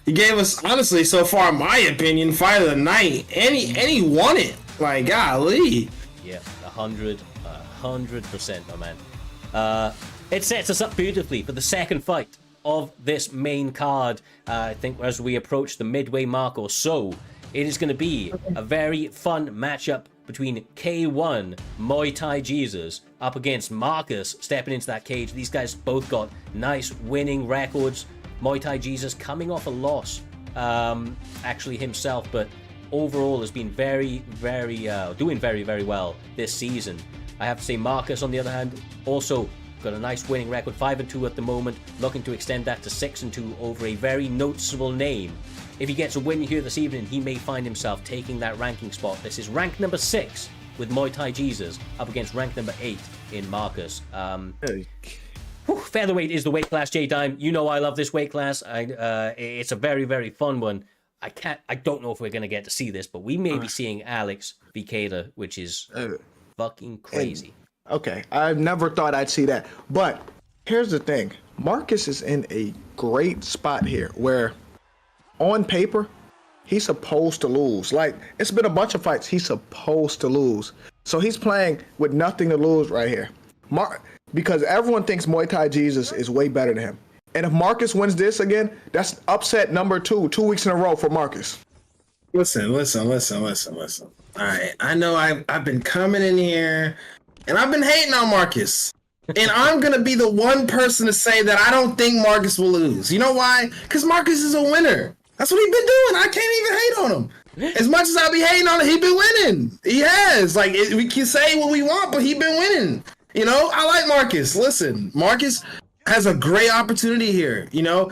gave us, honestly, so far, in my opinion, fight of the night. And he won it. Like, golly. Yeah, 100%, my man. It sets us up beautifully for the second fight of this main card. I think as we approach the midway mark or so, it is going to be a very fun matchup between K1 Muay Thai Jesus up against Marcus stepping into that cage. These guys both got nice winning records. Muay Thai Jesus coming off a loss, actually himself, but overall has been doing very well this season. I have to say Marcus, on the other hand, also got a nice winning record, 5-2 at the moment, looking to extend that to 6-2 over a very noticeable name. If he gets a win here this evening, he may find himself taking that ranking spot. This is rank number 6 with Muay Thai Jesus up against rank number 8 in Marcus. Featherweight is the weight class, J-Dime. You know I love this weight class. It's a very fun one. I don't know if we're going to get to see this, but we may be seeing Alex Vikeda, which is fucking crazy. Okay, I never thought I'd see that. But here's the thing. Marcus is in a great spot here where on paper, he's supposed to lose. Like, it's been a bunch of fights he's supposed to lose. So he's playing with nothing to lose right here. Because everyone thinks Muay Thai Jesus is way better than him. And if Marcus wins this again, that's upset number 2 weeks in a row for Marcus. Listen. All right, I know I've been coming in here and I've been hating on Marcus. And I'm going to be the one person to say that I don't think Marcus will lose. You know why? Because Marcus is a winner. That's what he's been doing. I can't even hate on him. As much as I be hating on him, he been winning. He has. Like, we can say what we want, but he been winning. You know, I like Marcus. Listen, Marcus has a great opportunity here. You know,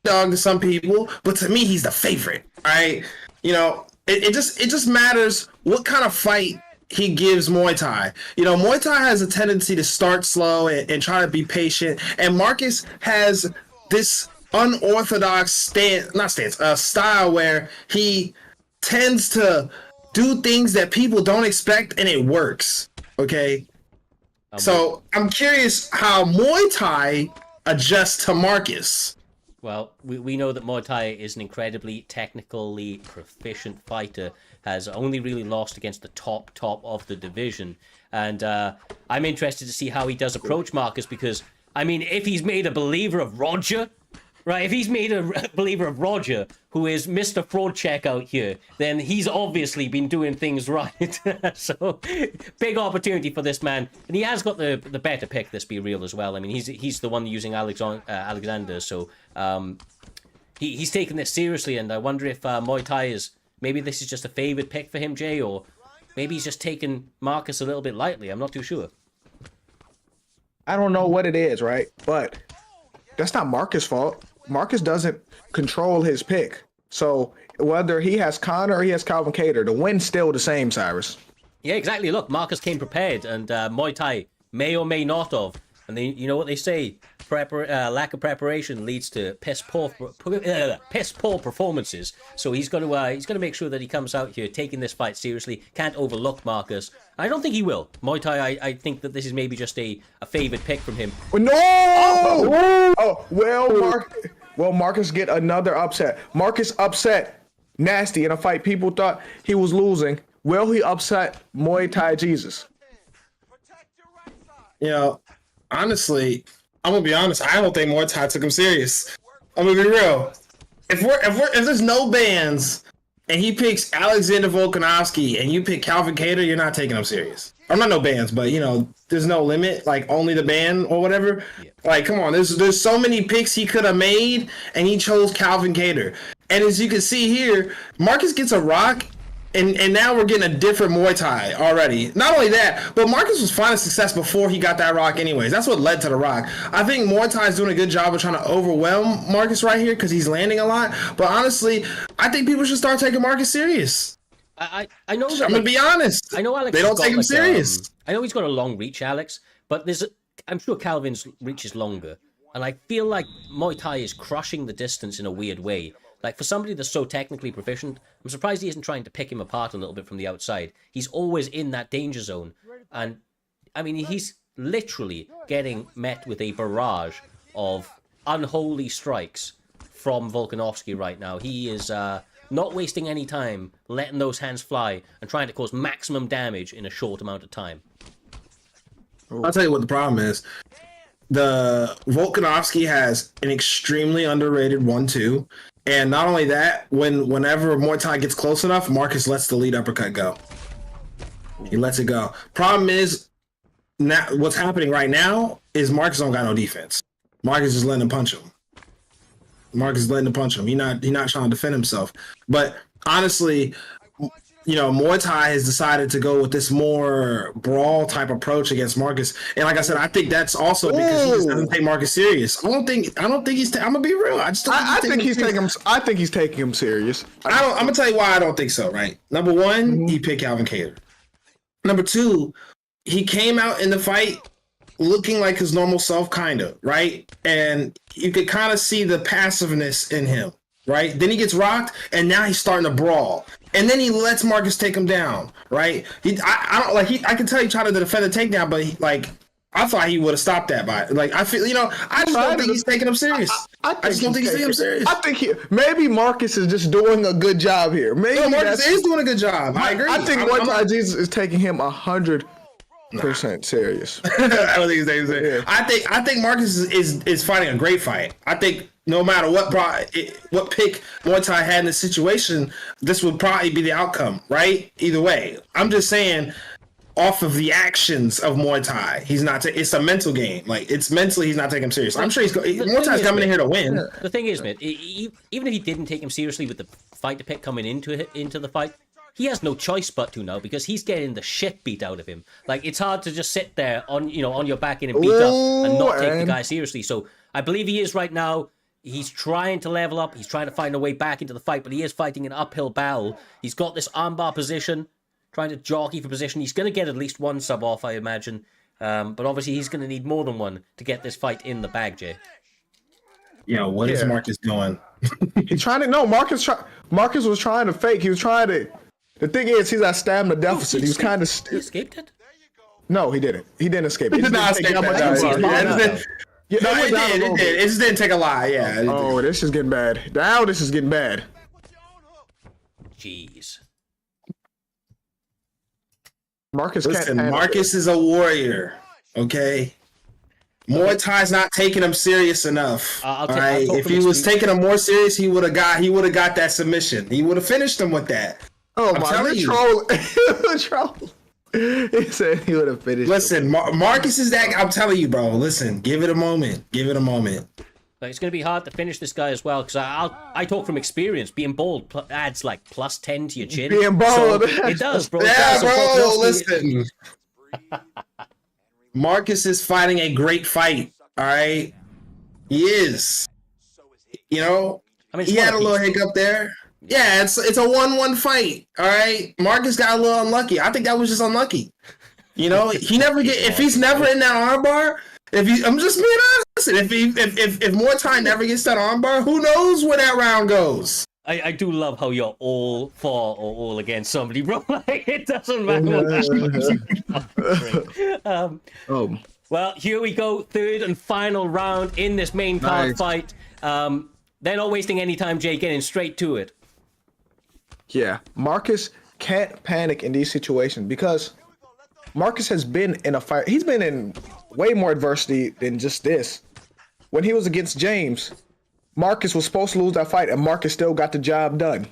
dog to some people, but to me, he's the favorite. All right, you know, it just matters what kind of fight he gives Muay Thai. You know, Muay Thai has a tendency to start slow and try to be patient, and Marcus has this unorthodox style where he tends to do things that people don't expect, and it works. Okay, so I'm curious how Muay Thai adjusts to Marcus. Well, we know that Muay Thai is an incredibly technically proficient fighter, has only really lost against the top of the division. And I'm interested to see how he does approach Marcus, because, I mean, if he's made a believer of Roger, right, if he's made a believer of Roger, who is Mr. Fraud Check out here, then he's obviously been doing things right. So, big opportunity for this man. And he has got the better pick, let's be real as well. I mean, he's the one using Alexander, so he's taking this seriously, and I wonder if Muay Thai is, maybe this is just a favored pick for him, Jay, or maybe he's just taking Marcus a little bit lightly. I'm not too sure. I don't know what it is, right? But that's not Marcus' fault. Marcus doesn't control his pick. So whether he has Conor or he has Calvin Kattar, the win's still the same, Cyrus. Yeah, exactly. Look, Marcus came prepared, and Muay Thai may or may not have. And they, you know what they say, lack of preparation leads to piss poor performances. So he's going to make sure that he comes out here taking this fight seriously. Can't overlook Marcus. I don't think he will. Muay Thai, I think that this is maybe just a favored pick from him. No! Well, Marcus get another upset. Marcus upset Nasty in a fight people thought he was losing. Will he upset Muay Thai Jesus? You know, honestly, I'm gonna be honest. I don't think Muay Thai took him serious. I'm gonna be real. If there's no bans and he picks Alexander Volkanovski and you pick Calvin Kattar, you're not taking him serious. I'm not no bans, but you know, there's no limit, like only the ban or whatever. Yeah. Like, come on, there's so many picks he could have made, and he chose Calvin Kattar. And as you can see here, Marcus gets a rock. And now we're getting a different Muay Thai already. Not only that, but Marcus was finding success before he got that rock anyways. That's what led to the rock. I think Muay Thai is doing a good job of trying to overwhelm Marcus right here because he's landing a lot. But honestly, I think people should start taking Marcus serious. I know that, I'm going to be honest. I know Alex. They don't take him serious. I know he's got a long reach, Alex, but I'm sure Calvin's reach is longer. And I feel like Muay Thai is crushing the distance in a weird way. Like, for somebody that's so technically proficient, I'm surprised he isn't trying to pick him apart a little bit from the outside. He's always in that danger zone. And, I mean, he's literally getting met with a barrage of unholy strikes from Volkanovski right now. He is not wasting any time letting those hands fly and trying to cause maximum damage in a short amount of time. I'll tell you what the problem is. The Volkanovski has an extremely underrated 1-2. And not only that, whenever Muay Thai gets close enough, Marcus lets the lead uppercut go. He lets it go. Problem is, now what's happening right now is Marcus don't got no defense. Marcus is letting him punch him. Marcus is letting him punch him. He not trying to defend himself. But honestly, you know, Muay Thai has decided to go with this more brawl type approach against Marcus, and like I said, I think that's also because he just doesn't take Marcus serious. I don't think he's. I'm gonna be real. I think he's taking him serious. I'm gonna tell you why I don't think so. Right. Number one, he picked Calvin Kattar. Number two, he came out in the fight looking like his normal self, kind of, right, and you could kind of see the passiveness in him. Right. Then he gets rocked, and now he's starting to brawl. And then he lets Marcus take him down, right? I can tell he tried to defend the takedown, but I thought he would have stopped that by I feel, I just don't think he's taking him serious. I just don't think he's taking him serious. I think maybe Marcus is just doing a good job here. Maybe Marcus is doing a good job. I agree. I think Muay Thai Jesus is taking him 100% serious. I don't think he's taking him serious. Yeah. I think Marcus is fighting a great fight. I think no matter what pick Muay Thai had in this situation, this would probably be the outcome, right? Either way. I'm just saying, off of the actions of Muay Thai, he's not. It's a mental game. Like, it's mentally, he's not taking him serious. I'm sure Muay Thai's coming in here to win. The thing is, man, even if he didn't take him seriously with the fight to pick coming into the fight, he has no choice but to now, because he's getting the shit beat out of him. Like, it's hard to just sit there on your back and beat up and not take the guy seriously. So I believe he is right now. He's trying to level up. He's trying to find a way back into the fight, but he is fighting an uphill battle. He's got this armbar position, trying to jockey for position. He's going to get at least one sub off, I imagine. But obviously, he's going to need more than one to get this fight in the bag, Jay. Yeah, what is Marcus doing? He's trying to. No, Marcus was trying to fake. He was trying to. The thing is, he's at stamina deficit. He was kind of. He escaped it? No, he didn't. He didn't escape. He did not escape that. Yeah, No, it did. It just didn't take a lie. Yeah. Oh, this is getting bad. Now this is getting bad. Jeez. Marcus Listen, can't. Marcus is a warrior. Okay. Muay Thai's not taking him serious enough. All right. If he was taking him more serious, he would have got that submission. He would have finished him with that. Oh my God! Troll. He said he would have finished. Listen, Marcus is that. I'm telling you, bro. Listen, give it a moment. Give it a moment. But it's going to be hard to finish this guy as well, because I talk from experience. Being bald adds like plus 10 to your chin. Being bald, so it does, bro. Yeah, bro. Listen. Marcus is fighting a great fight. All right, he is. You know, I mean, he had a little hiccup there. Yeah, it's a 1-1 fight. All right, Marcus got a little unlucky. I think that was just unlucky. You know, he never get if he's never in that armbar. I'm just being honest. If Muay Thai never gets that armbar, who knows where that round goes? I do love how you're all for or all against somebody, bro. Like, it doesn't matter. Well, here we go. Third and final round in this main card fight. They're not wasting any time, Jay, getting straight to it. Yeah, Marcus can't panic in these situations because Marcus has been in a fight. He's been in way more adversity than just this. When he was against James, Marcus was supposed to lose that fight, and Marcus still got the job done.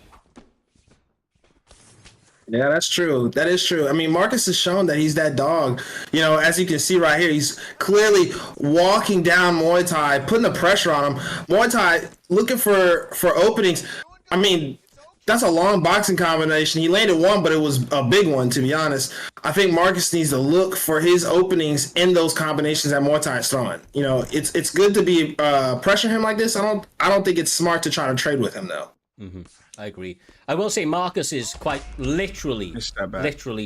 Yeah, that's true. That is true. I mean, Marcus has shown that he's that dog. You know, as you can see right here, he's clearly walking down Muay Thai, putting the pressure on him. Muay Thai looking for openings. I mean, that's a long boxing combination. He landed one, but it was a big one, to be honest. I think Marcus needs to look for his openings in those combinations that Muay Thai is throwing. You know, it's good to be pressure him like this. I don't think it's smart to try to trade with him though. Mm-hmm. I agree. I will say Marcus is quite literally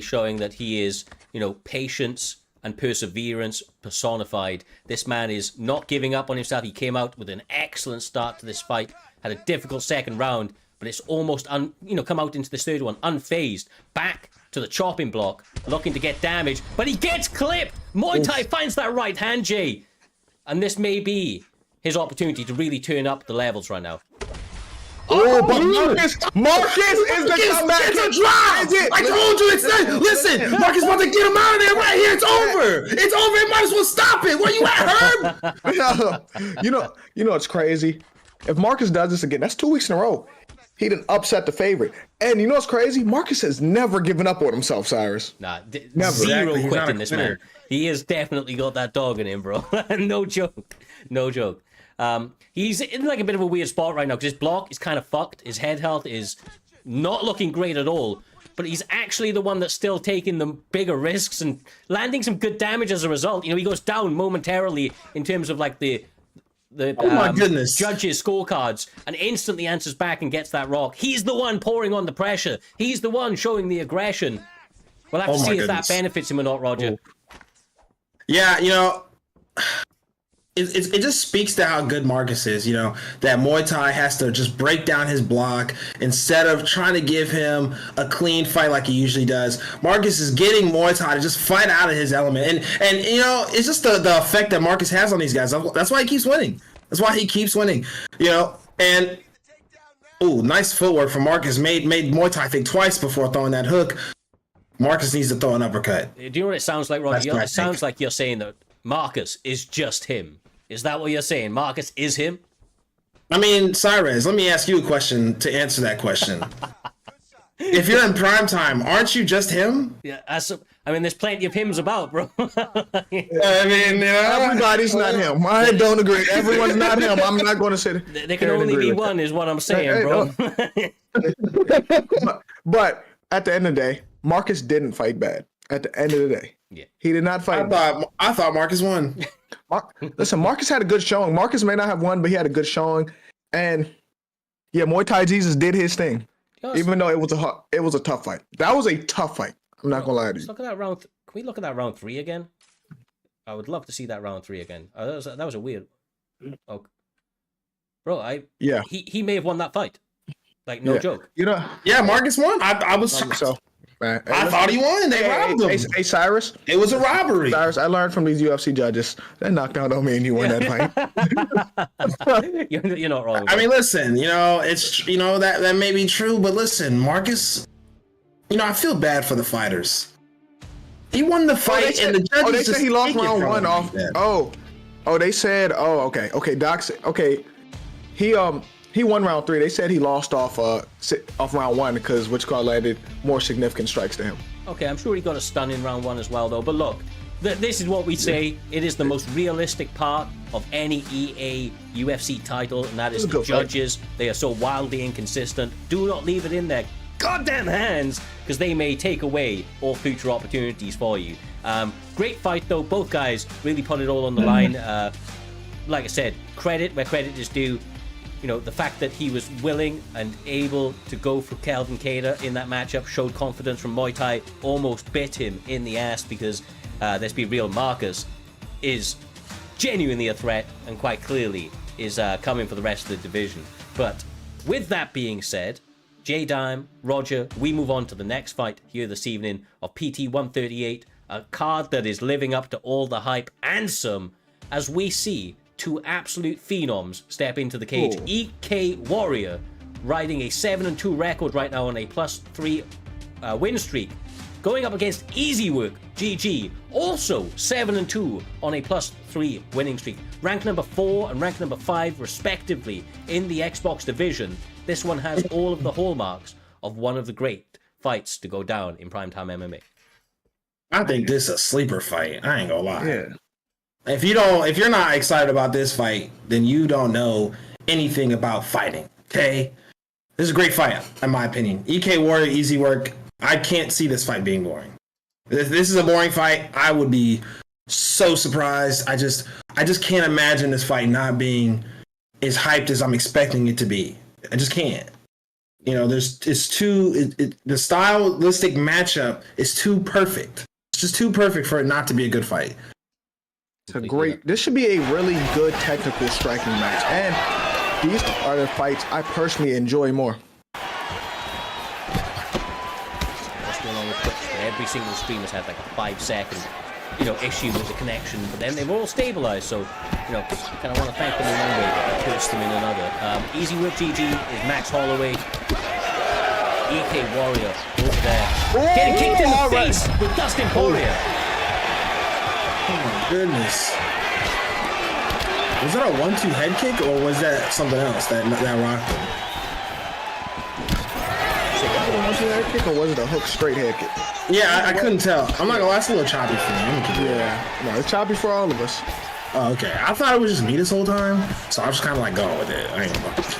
showing that he is, you know, patience and perseverance personified. This man is not giving up on himself. He came out with an excellent start to this fight, had a difficult second round, but it's almost, come out into this third one, unfazed, back to the chopping block, looking to get damage, but he gets clipped! Muay Thai finds that right hand, Jay! And this may be his opportunity to really turn up the levels right now. Oh, but Marcus is the comeback. It's a drive. I told you it's not. Listen, Marcus about to get him out of there right here. It's over. It's over. It might as well stop it. Where you at, Herb? You know it's crazy. If Marcus does this again, that's 2 weeks in a row. He didn't upset the favorite. And you know what's crazy? Marcus has never given up on himself, Cyrus. Nah, never. Zero quitting this man. He has definitely got that dog in him, bro. No joke. No joke. He's in like a bit of a weird spot right now because his block is kind of fucked. His head health is not looking great at all. But he's actually the one that's still taking the bigger risks and landing some good damage as a result. You know, he goes down momentarily in terms of like the my goodness, judges' scorecards and instantly answers back and gets that rock. He's the one pouring on the pressure. He's the one showing the aggression. We'll have to see if that benefits him or not, Roger. Yeah, you know, it just speaks to how good Marcus is, you know, that Muay Thai has to just break down his block instead of trying to give him a clean fight like he usually does. Marcus is getting Muay Thai to just fight out of his element. And you know, it's just the effect that Marcus has on these guys. That's why he keeps winning. You know, and nice footwork from Marcus. Made Muay Thai think twice before throwing that hook. Marcus needs to throw an uppercut. Do you know what it sounds like, Roger? It sounds like you're saying that Marcus is just him. Is that what you're saying? Marcus is him? I mean, Cyrus, let me ask you a question to answer that question. If you're in prime time, aren't you just him? Yeah, I mean, there's plenty of hims about, bro. I mean, you know, everybody's not him. I don't agree. Everyone's not him. I'm not going to say that. There can only be one, is what I'm saying, bro. But at the end of the day, Marcus didn't fight bad. At the end of the day, Yeah. He did not fight. I thought Marcus won. Listen, Marcus had a good showing. Marcus may not have won, but he had a good showing. And yeah, Muay Thai Jesus did his thing, even though it was a tough fight. That was a tough fight. I'm not gonna lie to you. Look at that round. Can we look at that round 3 again? I would love to see that round 3 again. That was a weird. Oh, bro, he may have won that fight. Like no joke. You know. Yeah, Marcus won. I was shocked. So, man, I thought he won. They robbed him. Hey, Cyrus. It was a robbery. Cyrus, I learned from these UFC judges that knockdown don't mean you win that fight. You're not wrong. I mean, listen. It's that may be true, but listen, Marcus. I feel bad for the fighters. He won the fight, and the judges they said he lost round 1 off. They said. Okay. Doc said. Okay, he won round 3. They said he lost off round 1 because landed more significant strikes to him. Okay, I'm sure he got a stun in round 1 as well, though. But look, this is what we say. It is the most realistic part of any EA UFC title, and that is the judges. They are so wildly inconsistent. Do not leave it in their goddamn hands, because they may take away all future opportunities for you. Great fight, though. Both guys really put it all on the line. Like I said, credit where credit is due. The fact that he was willing and able to go for Calvin Kattar in that matchup showed confidence from Muay Thai, almost bit him in the ass because, let's be real, Marcus is genuinely a threat and quite clearly is coming for the rest of the division. But with that being said, J-Dime, Roger, we move on to the next fight here this evening of PT 138, a card that is living up to all the hype and some, as we see two absolute phenoms step into the cage. EK Warrior riding a 7-2 record right now on a +3 win streak, going up against Easy Work GG, also 7-2 on a +3 winning streak, ranked number 4 and ranked number 5 respectively in the Xbox division. This one has all of the hallmarks of one of the great fights to go down in primetime MMA. I think this is a sleeper fight. I ain't gonna lie. Yeah. If you're not excited about this fight, then you don't know anything about fighting. Okay, this is a great fight, in my opinion. EK Warrior, Easy Work. I can't see this fight being boring. If this is a boring fight, I would be so surprised. I just can't imagine this fight not being as hyped as I'm expecting it to be. I just can't. The stylistic matchup is too perfect. It's just too perfect for it not to be a good fight. This should be a really good technical striking match, and these are the fights I personally enjoy more. What's going on with Twitch? Every single stream has had like a 5-second, issue with the connection, but then they've all stabilized. So, kind of want to thank them in one way, but curse them in another. Easy Work GG is Max Holloway. EK Warrior over there, getting kicked in the face with Dustin Poirier. Oh my goodness. Was that a 1-2 head kick or was that something else that rocked him? So was it a 1-2 head kick or was it a hook straight head kick? Yeah, I couldn't tell. I'm not gonna lie, it's a little choppy for me. No, it's choppy for all of us. Oh, okay. I thought it was just me this whole time, so I was just kind of like going with it. I ain't gonna If it's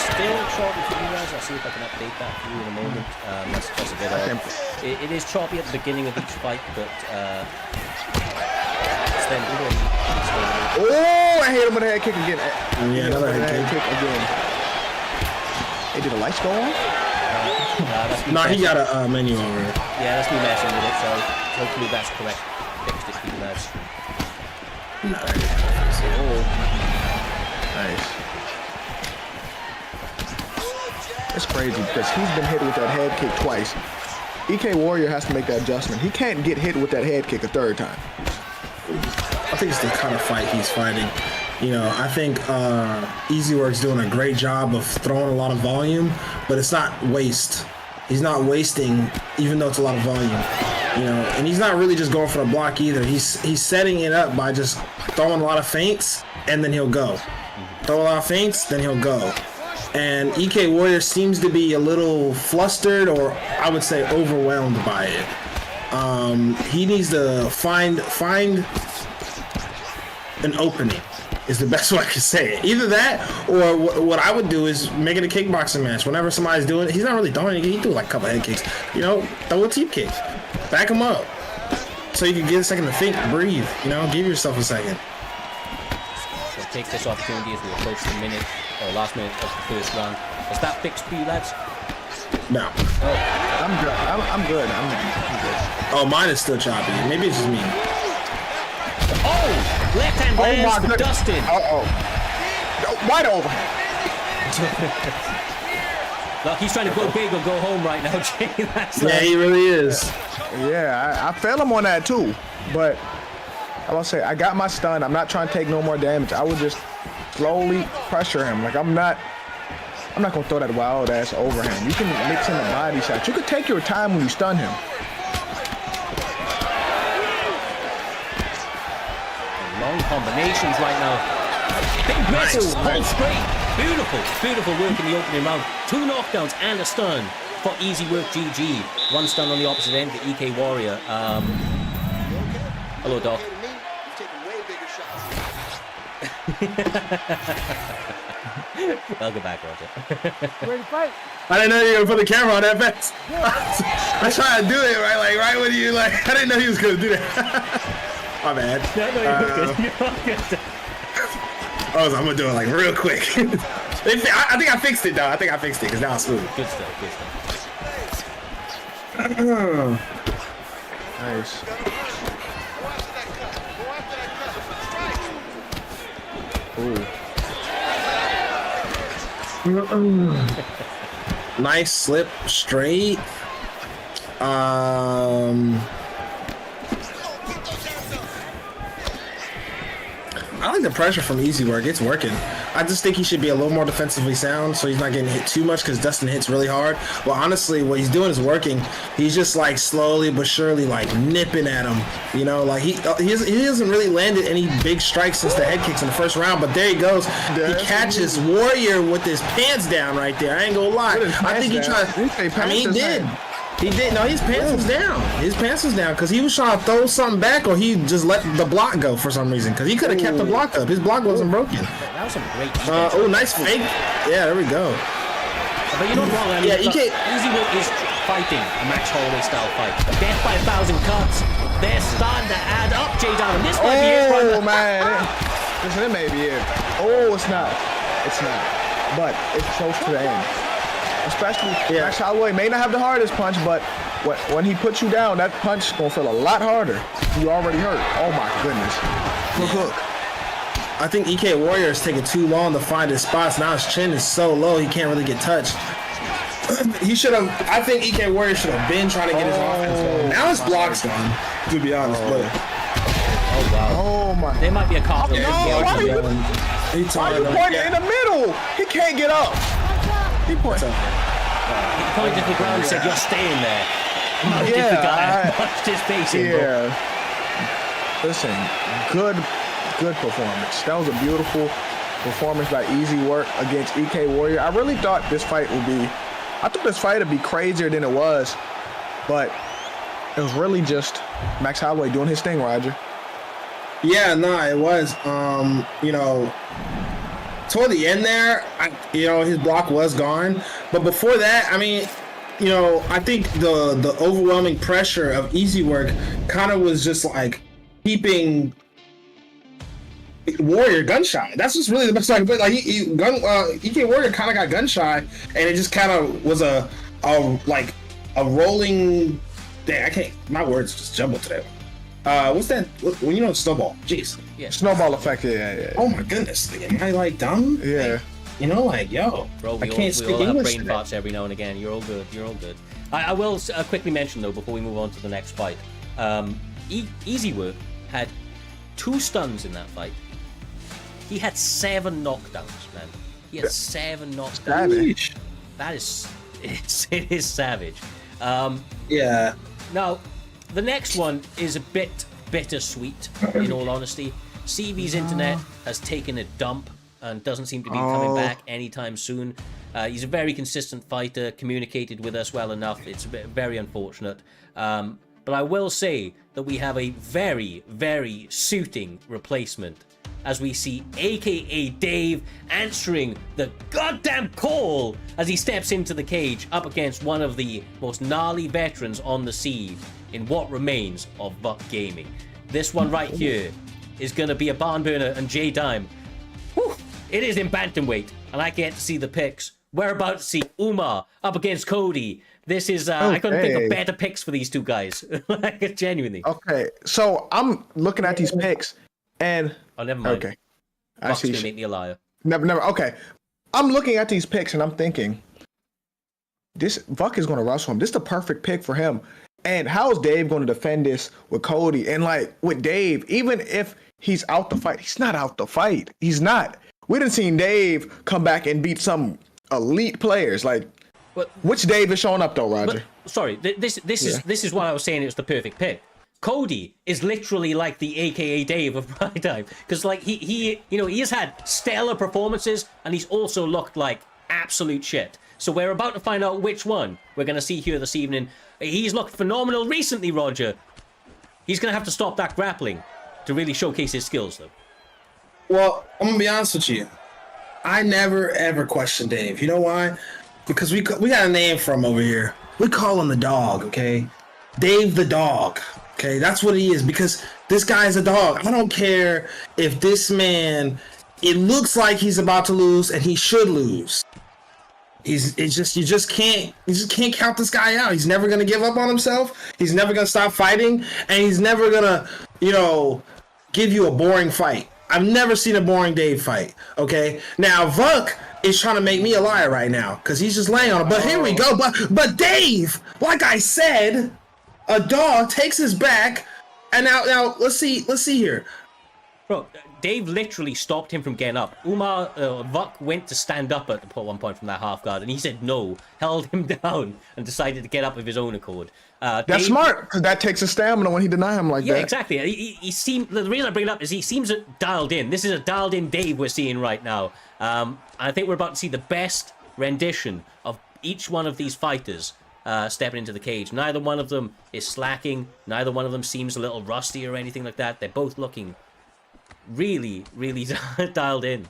still choppy for you guys, I'll see if I can update that for you in a moment. That's a bit odd. It is choppy at the beginning of each fight, but I hit him with a head kick again. Yeah, another head kick again. Hey, did the lights go on? No, he got a menu over it. Yeah, that's me messing with it, so hopefully that's correct. Fixed it for you guys. Nice. It's crazy because he's been hit with that head kick twice. EK Warrior has to make that adjustment. He can't get hit with that head kick a third time. I think it's the kind of fight he's fighting. I think Easy Work's doing a great job of throwing a lot of volume, but it's not waste. He's not wasting, even though it's a lot of volume. And he's not really just going for a block either. He's setting it up by just throwing a lot of feints, and then he'll go. Throw a lot of feints, then he'll go. And EK Warrior seems to be a little flustered, or I would say overwhelmed by it. He needs to find an opening. Is the best way I can say it. Either that, or what I would do is make it a kickboxing match. Whenever somebody's doing it, he's not really throwing it. He do like a couple head kicks. Throw a teep kick. Back him up. so you can get a second to think, breathe. You know, give yourself a second. So take this opportunity as we approach the minute, or last minute of the first round. Is that fixed for you, lads? No. I'm good. I'm good. I'm good. Oh, mine is still choppy. Maybe it's just me. Oh! Left hand lands for Dustin. Wide over. Look, he's trying to go big or go home right now, Jay. Yeah, he really is. Yeah, I fell him on that too. But I will say, I got my stun. I'm not trying to take no more damage. I would just slowly pressure him. Like, I'm not gonna throw that wild ass over him. You can mix in a body shot. You can take your time when you stun him. Long combinations right now. Big missile, hold straight. Beautiful, beautiful work in the opening round. 2 knockdowns and a stun for easy work GG. 1 stun on the opposite end for EK Warrior. Hello, Doc. Welcome back, Roger. Ready to fight? I didn't know you were gonna put the camera on that fast. I tried to do it right when you I didn't know he was gonna do that. My bad. No, you're good. You're good. I'm gonna do it real quick. I think I fixed it though. I think I fixed it because now it's smooth. Good stuff, good stuff. Nice. Ooh. Nice slip straight. I like the pressure from easy work. It's working. I just think he should be a little more defensively sound so he's not getting hit too much because Dustin hits really hard. Well, honestly, what he's doing is working. He's just slowly but surely nipping at him. You know, he hasn't really landed any big strikes since the head kicks in the first round, but there he goes. He catches Warrior with his pants down right there. I ain't gonna lie. I think he tried. I mean, he did. He did. No, his pants was down. His pants was down because he was trying to throw something back, or he just let the block go for some reason. Because he could have kept the block up. His block wasn't broken. That was some great defense. Oh, nice fake. Yeah, there we go. But you're not wrong. I mean, Yeah, EK. Easy Work is fighting a Max Holloway style fight. Death by 1,000 cuts. They're starting to add up, J Down. This might be it. Oh man, listen, it may be it. Oh, it's not. It's not. But it's close to the end. Especially Max Holloway may not have the hardest punch, but when he puts you down, that punch is gonna feel a lot harder. You already hurt. Oh my goodness. Hook. I think EK Warrior is taking too long to find his spots. Now his chin is so low, he can't really get touched. He should have. I think EK Warrior should have been trying to get his offense going. Now his block's gone, to be honest. But Oh wow. Oh my. There might be a cop. No, why are you pointing in the middle? He can't get up. He pointed. He pointed to the ground and said, "You're staying there." Munched the guy. Punched his face in. Yeah. Listen, good performance. That was a beautiful performance by Easy Work against EK Warrior. I really thought this fight would be. I thought this fight would be crazier than it was, but it was really just Max Holloway doing his thing, Roger. yeah, no, it was. You know, toward the end there, his block was gone. But before that, I mean, I think the overwhelming pressure of Easy Work kind of was just keeping Warrior gun shy. That's just really the best I can put. EK Warrior kind of got gun shy, and it just kind of was a rolling. Dang, I can't. My words just jumbled today. What's that? When snowball? Jeez. Yeah. Snowball effect. Yeah. Oh my goodness. Am I dumb? Yeah. Yo, Bro, I can't speak we all have English brain today. farts every now and again. You're all good. I will quickly mention though before we move on to the next fight. Easy Work had 2 stuns in that fight. He had 7 knockdowns, man. He had 7 knockdowns. Savage. That is, it is savage. Yeah. Now, the next one is a bit bittersweet, in all honesty. CV's internet has taken a dump and doesn't seem to be coming back anytime soon. He's a very consistent fighter, communicated with us well enough. It's very unfortunate. But I will say that we have a very, very suiting replacement as we see AKA Dave answering the goddamn call as he steps into the cage up against one of the most gnarly veterans on the scene. in what remains of Vuk Gaming. This one right here is going to be a barn burner, and J Dime, whew, it is in bantamweight, and I get to see the picks. We're about to see Umar up against Cody. This is, I couldn't think of better picks for these two guys. Like, genuinely. Okay, so I'm looking at these picks, and... Oh, never mind. Okay. Vuk's going to make me a liar. Never. Okay. I'm looking at these picks, and I'm thinking, Vuk is going to wrestle him. This is the perfect pick for him. And how is Dave going to defend this with Cody? And, like, with Dave, even if he's out the fight, he's not out the fight. He's not. We done seen Dave come back and beat some elite players. Like, which Dave is showing up though, Roger? Sorry, this is what I was saying. It was the perfect pick. Cody is literally like the AKA Dave of PrimeTime, because like he has had stellar performances, and he's also looked like absolute shit. So we're about to find out which one we're going to see here this evening. He's looked phenomenal recently, Roger. He's going to have to stop that grappling to really showcase his skills, though. Well, I'm gonna be honest with you. I never ever question Dave. You know why? Because we got a name for him over here. We call him the dog, okay? Dave the dog, okay? That's what he is, because this guy is a dog. I don't care if this man, it looks like he's about to lose, and he should lose. You just can't count this guy out. He's never gonna give up on himself. He's never gonna stop fighting, and he's never gonna, give you a boring fight. I've never seen a boring Dave fight, okay? Now, Vuk is trying to make me a liar right now because he's just laying on it. But here we go. But Dave, like I said, a dog takes his back. And now let's see here. Bro, Dave literally stopped him from getting up. Vuk went to stand up at one point from that half guard, and he said no, held him down, and decided to get up of his own accord. That's Dave, smart, because that takes his stamina when he deny him like that. Yeah, exactly. He seemed. The reason I bring it up is he seems dialed in. This is a dialed in Dave we're seeing right now. And I think we're about to see the best rendition of each one of these fighters stepping into the cage. Neither one of them is slacking. Neither one of them seems a little rusty or anything like that. They're both looking really, really dialed in.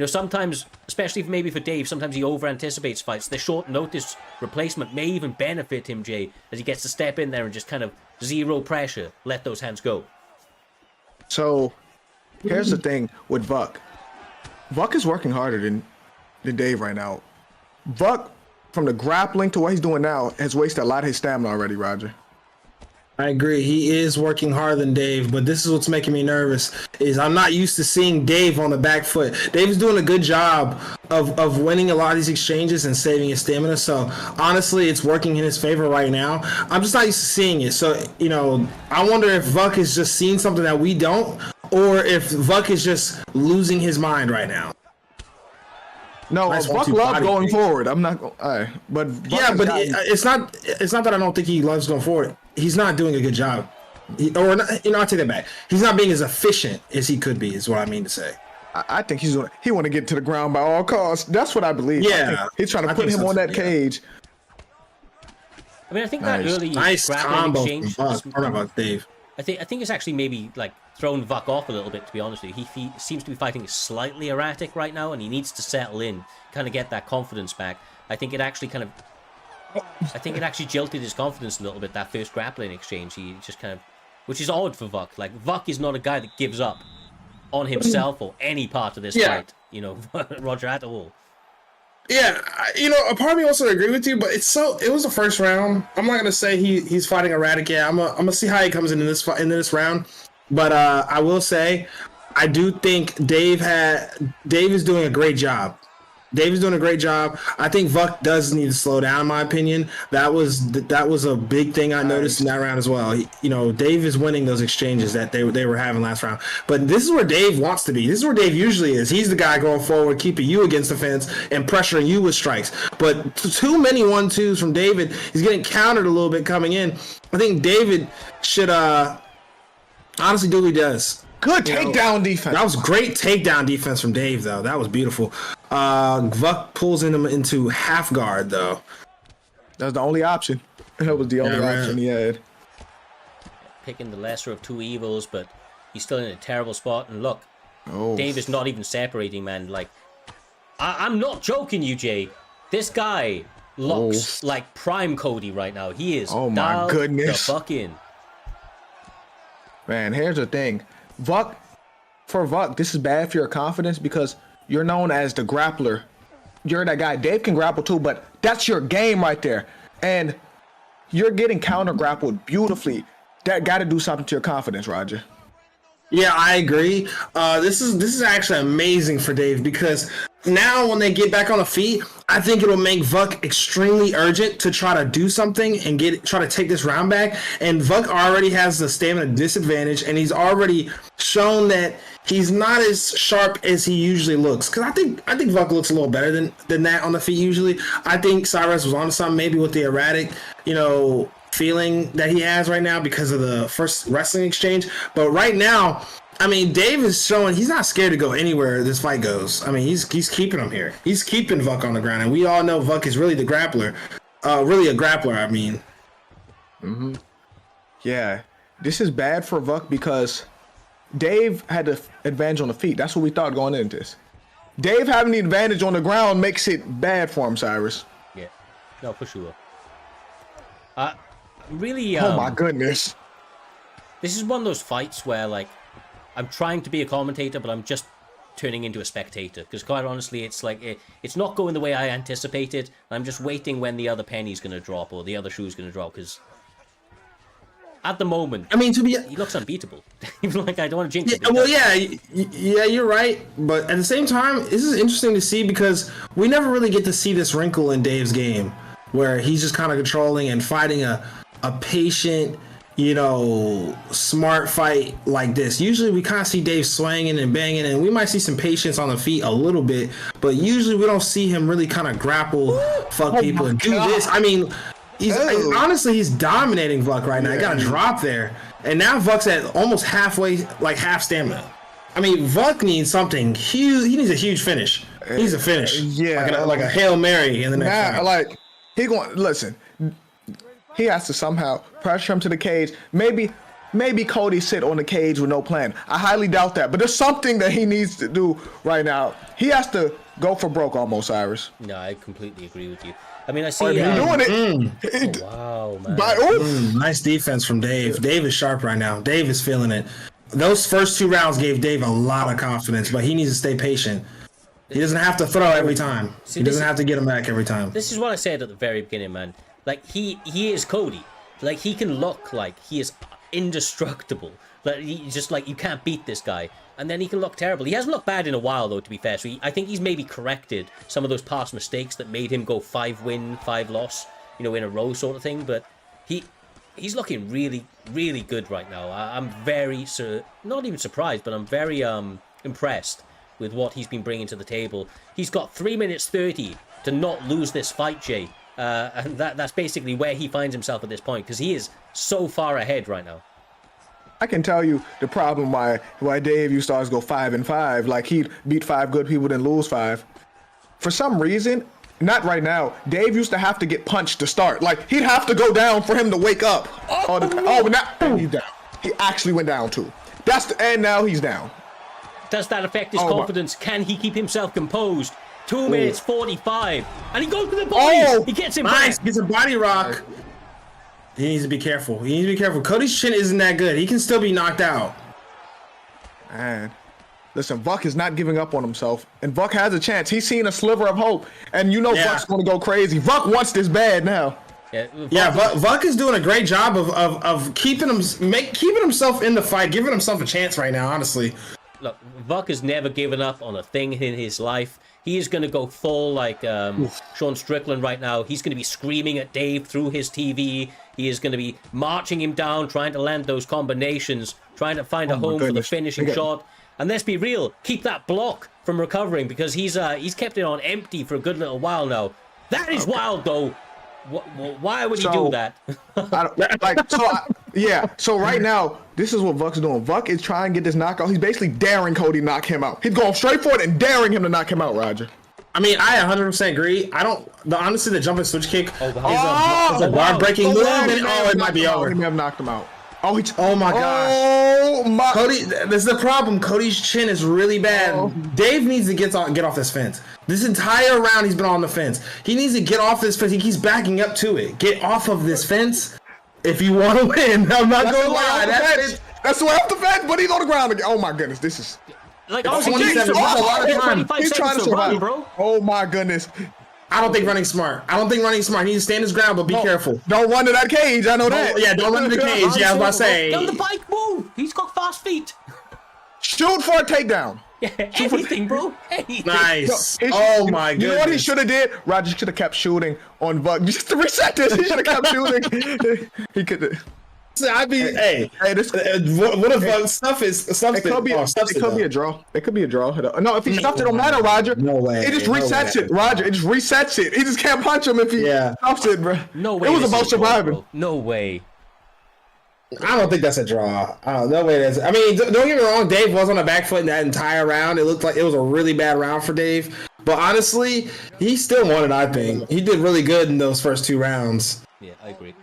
Sometimes, especially maybe for Dave, sometimes he over-anticipates fights. The short notice replacement may even benefit him, Jay, as he gets to step in there and just kind of zero pressure, let those hands go. So, here's the thing with Vuk. Vuk is working harder than Dave right now. Vuk, from the grappling to what he's doing now, has wasted a lot of his stamina already, Roger. I agree. He is working harder than Dave, but this is what's making me nervous, is I'm not used to seeing Dave on the back foot. Dave's doing a good job of winning a lot of these exchanges and saving his stamina, so honestly, it's working in his favor right now. I'm just not used to seeing it, so, I wonder if Vuk is just seeing something that we don't, or if Vuk is just losing his mind right now. No, Vuk loves going forward. I'm not. But Vuk it's not that I don't think he loves going forward. He's not doing a good job, I take that back. He's not being as efficient as he could be. Is what I mean to say. I think he want to get to the ground by all costs. That's what I believe. Yeah, he's trying to put him on that cage. I mean, I think that early combo exchange. I don't know about Dave. I think it's actually maybe like thrown Vuk off a little bit, to be honest with you. He seems to be fighting slightly erratic right now, and he needs to settle in, kind of get that confidence back. I think it actually jilted his confidence a little bit, that first grappling exchange. He just kind of, which is odd for Vuk. Like, Vuk is not a guy that gives up on himself or any part of this fight, Roger, at all. Yeah, a part of me wants to agree with you, but it was the first round. I'm not gonna say he's fighting erratic. Yeah, I'm gonna see how he comes into this round. But I will say, I do think Dave is doing a great job. Dave is doing a great job. I think Vuk does need to slow down, in my opinion. That was a big thing I noticed in that round as well. Dave is winning those exchanges that they were having last round. But this is where Dave wants to be. This is where Dave usually is. He's the guy going forward, keeping you against the fence and pressuring you with strikes. But too many 1-2s from David. He's getting countered a little bit coming in. I think David should honestly do what he does. Good takedown defense. That was great takedown defense from Dave, though. That was beautiful. Vuk pulls him into half guard, though. That was the only option. That was the only option he had. Picking the lesser of two evils, but he's still in a terrible spot. And look, Dave is not even separating, man. Like, I'm not joking you, Jay. This guy looks like prime Cody right now. He is my goodness. the fuck in. Man, here's the thing. For Vuck, this is bad for your confidence because you're known as the grappler. You're that guy. Dave can grapple too, but that's your game right there. And you're getting counter grappled beautifully. That got to do something to your confidence, Roger. Yeah, I agree. This is actually amazing for Dave because now when they get back on the feet, I think it'll make Vuck extremely urgent to try to do something and try to take this round back. And Vuck already has the stamina disadvantage, and he's already shown that he's not as sharp as he usually looks. Because I think Vuck looks a little better than that on the feet usually. I think Cyrus was onto something maybe with the erratic, feeling that he has right now because of the first wrestling exchange. But right now, I mean, Dave is showing he's not scared to go anywhere this fight goes. I mean, he's keeping him here. He's keeping Vuck on the ground, and we all know Vuck is really the grappler. Really a grappler, I mean. Mm-hmm. Yeah, this is bad for Vuck because Dave had the advantage on the feet. That's what we thought going into this. Dave having the advantage on the ground makes it bad for him, Cyrus. Yeah, no, for sure. Really, oh my goodness. This is one of those fights where, like, I'm trying to be a commentator, but I'm just turning into a spectator. Because quite honestly, it's like, it's not going the way I anticipated. I'm just waiting when the other penny's going to drop or the other shoe's going to drop. Because at the moment, I mean, he looks unbeatable. Like, I don't want to jinx it. Well, yeah, you're right. But at the same time, this is interesting to see because we never really get to see this wrinkle in Dave's game where he's just kind of controlling and fighting a patient, smart fight like this. Usually we kind of see Dave swinging and banging, and we might see some patience on the feet a little bit, but usually we don't see him really kind of grapple, fuck people, and do this. I mean, honestly, he's dominating Vuck right now. He got a drop there, and now Vuck's at almost halfway, like half stamina. I mean, Vuck needs something huge. He needs a huge finish. He needs a finish. Yeah. Like a Hail Mary in the next round. Like, listen. He has to somehow pressure him to the cage. Maybe Cody sit on the cage with no plan. I highly doubt that. But there's something that he needs to do right now. He has to go for broke almost, Cyrus. No, I completely agree with you. I mean, I see... He's doing it. Oh, wow, man. Nice defense from Dave. Dave is sharp right now. Dave is feeling it. Those first 2 rounds gave Dave a lot of confidence, but he needs to stay patient. He doesn't have to throw every time. He doesn't have to get him back every time. This is what I said at the very beginning, man. Like, he is Cody. Like, he can look like he is indestructible. Like, you can't beat this guy. And then he can look terrible. He hasn't looked bad in a while, though, to be fair. So I think he's maybe corrected some of those past mistakes that made him go 5-win, 5-loss, in a row sort of thing. But he's looking really, really good right now. I'm very, not even surprised, but I'm very impressed with what he's been bringing to the table. He's got 3 minutes 30 to not lose this fight, Jay. And that's basically where he finds himself at this point, because he is so far ahead right now. I can tell you the problem why Dave used to always go 5-5. Like, he'd beat 5 good people, then lose 5. For some reason, not right now, Dave used to have to get punched to start. Like, he'd have to go down for him to wake up. All the time. Oh, but now he's down. He actually went down too. And now he's down. Does that affect his confidence? Can he keep himself composed? 2 minutes 45, and he goes to the body. He gets him back. Gets a body rock. He needs to be careful. Cody's chin isn't that good. He can still be knocked out. Man, listen, Vuck is not giving up on himself, and Vuck has a chance. He's seen a sliver of hope, and Vuck's going to go crazy. Vuck wants this bad now. Vuck is doing a great job of keeping himself in the fight, giving himself a chance right now. Honestly, look, Vuck has never given up on a thing in his life. He is going to go full like Sean Strickland right now. He's going to be screaming at Dave through his TV. He is going to be marching him down, trying to land those combinations, trying to find a home for the finishing shot. And let's be real, keep that block from recovering, because he's kept it on empty for a good little while now. That is wild, though. Why would he do that? So right now, this is what Vuck's doing. Vuck is trying to get this knockout. He's basically daring Cody to knock him out. He's going straight for it and daring him to knock him out, Roger. I mean, I 100% agree. Honestly, the jumping switch kick is a bar breaking move, and it might be over. He may have knocked him out. Oh my gosh. Oh my! Cody, this is the problem. Cody's chin is really bad. Oh. Dave needs to get off this fence. This entire round, he's been on the fence. He needs to get off this fence. He keeps backing up to it. Get off of this fence if you want to win. I'm not going to lie. That's the way off the fence, but he's on the ground again. Oh my goodness, this is Like, It's honestly, 27, he's that's a lot of time. 25 he's trying to seconds run, survive, bro. Oh my goodness! I don't think running smart. He needs to stand his ground, but be careful. Don't run to that cage. I know that. Yeah, don't run to the cage. Yeah, I was about to say. Down the bike, move. He's got fast feet. Shoot for a takedown. Yeah, anything, bro. Anything. Nice. Oh my goodness. You know what he should have did? Roger should have kept shooting on Buck just to reset this. He should have kept shooting. He could. I mean, hey, this what if stuff is stuff? it could be a draw. It could be a draw. No, if he stuffed it, don't matter, Roger. No way. It just resets it, Roger. It just resets it. He just can't punch him if he stuffs it, bro. No way. It was this about is a draw, surviving. bro. No way. I don't think that's a draw. No way. I mean, don't get me wrong. Dave was on the back foot in that entire round. It looked like it was a really bad round for Dave. But honestly, he still won it. I think he did really good in those first 2 rounds. Yeah, I agree.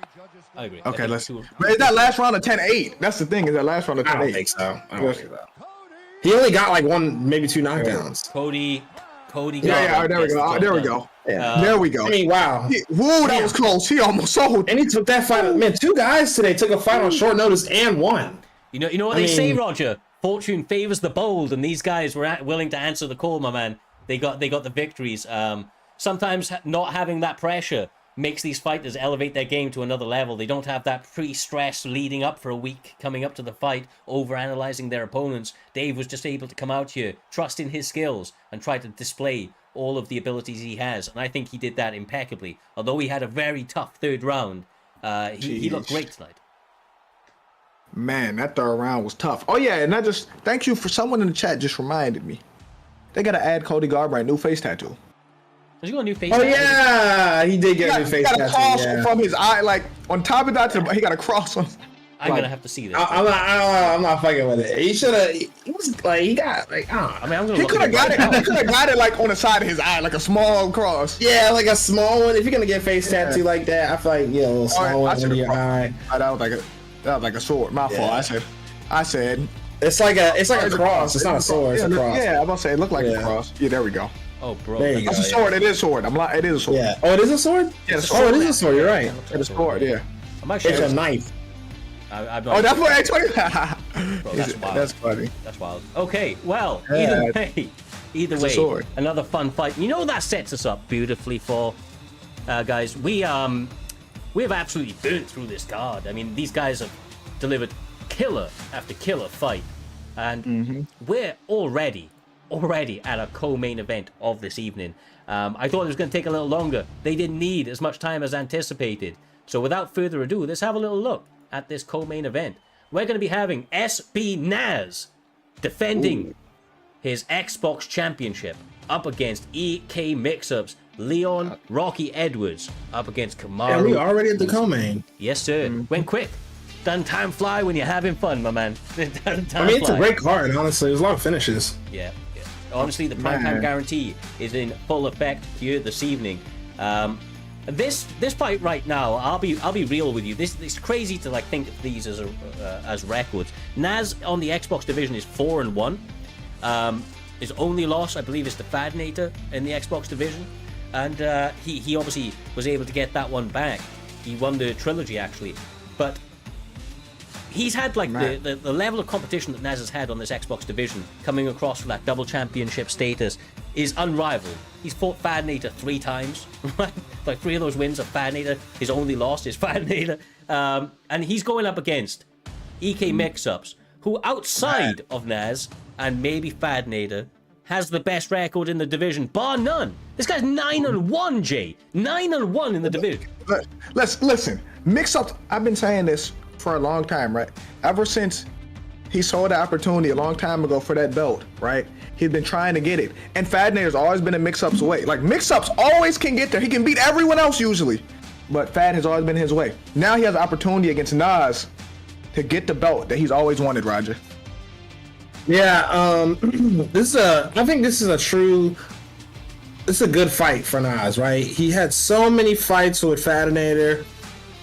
Okay, let's. But is that last round of 10-8? That's the thing. Is that last round of 10-8? I don't think so. He only got like 1, maybe 2 knockdowns. Cody. Yeah, there we go. There we go. Yeah. There we go. I mean, wow. Woo, that was close. He almost sold. And he took that fight. Man, 2 guys today took a fight on short notice and won. You know what they say, Roger? Fortune favors the bold, and these guys were willing to answer the call, my man. They got the victories. Sometimes not having that pressure makes these fighters elevate their game to another level. They don't have that pre-stress leading up for a week, coming up to the fight, over-analyzing their opponents. Dave was just able to come out here, trust in his skills, and try to display all of the abilities he has. And I think he did that impeccably. Although he had a very tough 3rd round, he looked great tonight. Man, that 3rd round was tough. Oh yeah, and thank you for someone in the chat just reminded me. They gotta add Cody Garbrandt new face tattoo. Has he got a new face? Oh yeah, he did get a new face tattoo. He got a cross from his eye, like on top of that. He got a cross on. I'm gonna have to see this. I'm not fucking with it. He should have. He was like, he got like, I don't know. I mean, I'm gonna. He could have got it. He could have got it like on the side of his eye, like a small cross. Yeah, like a small one. If you're gonna get face tattoo like that, I feel like a little small one under your eye. That was like a sword. My fault. I said. It's like a cross. It's not a sword. It's a cross. Yeah, I'm about to say it looked like a cross. Yeah, there we go. Oh, bro. There you go. It's a sword. It is a sword. It is a sword. Yeah. Oh, it is a sword? Yeah, Oh, it is a sword. You're right. It's a sword. Yeah. I'm actually. It's a knife. Oh, that's what I Bro, that's wild. That's funny. That's wild. Okay, well, either way, another fun fight. You know what that sets us up beautifully for, guys. We have absolutely burnt through this card. I mean, these guys have delivered killer after killer fight, and we're already at a co-main event of this evening. I thought it was going to take a little longer. They didn't need as much time as anticipated. So without further ado, let's have a little look at this co-main event. We're going to be having SB Naz defending his Xbox Championship up against EK Mixups. Leon Rocky Edwards up against Kamaru. Yeah, we already at the co-main. Yes, sir. Went quick. Doesn't time fly when you're having fun, my man? It's a great card, honestly. There's a lot of finishes. Yeah. Honestly, the PrimeTime guarantee is in full effect here this evening. This fight right now, I'll be real with you. It's crazy to think of these as records. Naz on the Xbox division is 4-1. His only loss, I believe, is to Fadnator in the Xbox division, and he obviously was able to get that one back. He won the trilogy actually, but he's had the level of competition that Naz has had on this Xbox division, coming across from that double championship status, is unrivaled. He's fought Fadnator 3 times, right? 3 of those wins are Fadnator. His only loss is Fadnator, and he's going up against EK Mixups, who outside of Naz and maybe Fadnator has the best record in the division, bar none. This guy's 9-1, Jay. 9-1 in the division. Let's listen. Mixups. I've been saying this for a long time, right? Ever since he saw the opportunity a long time ago for that belt, right? He's been trying to get it. And Fadnator's always been in Mixups' way. Mixups always can get there. He can beat everyone else usually. But Fad has always been his way. Now he has an opportunity against Naz to get the belt that he's always wanted, Roger. Yeah, I think this is a good fight for Naz, right? He had so many fights with Fadnator.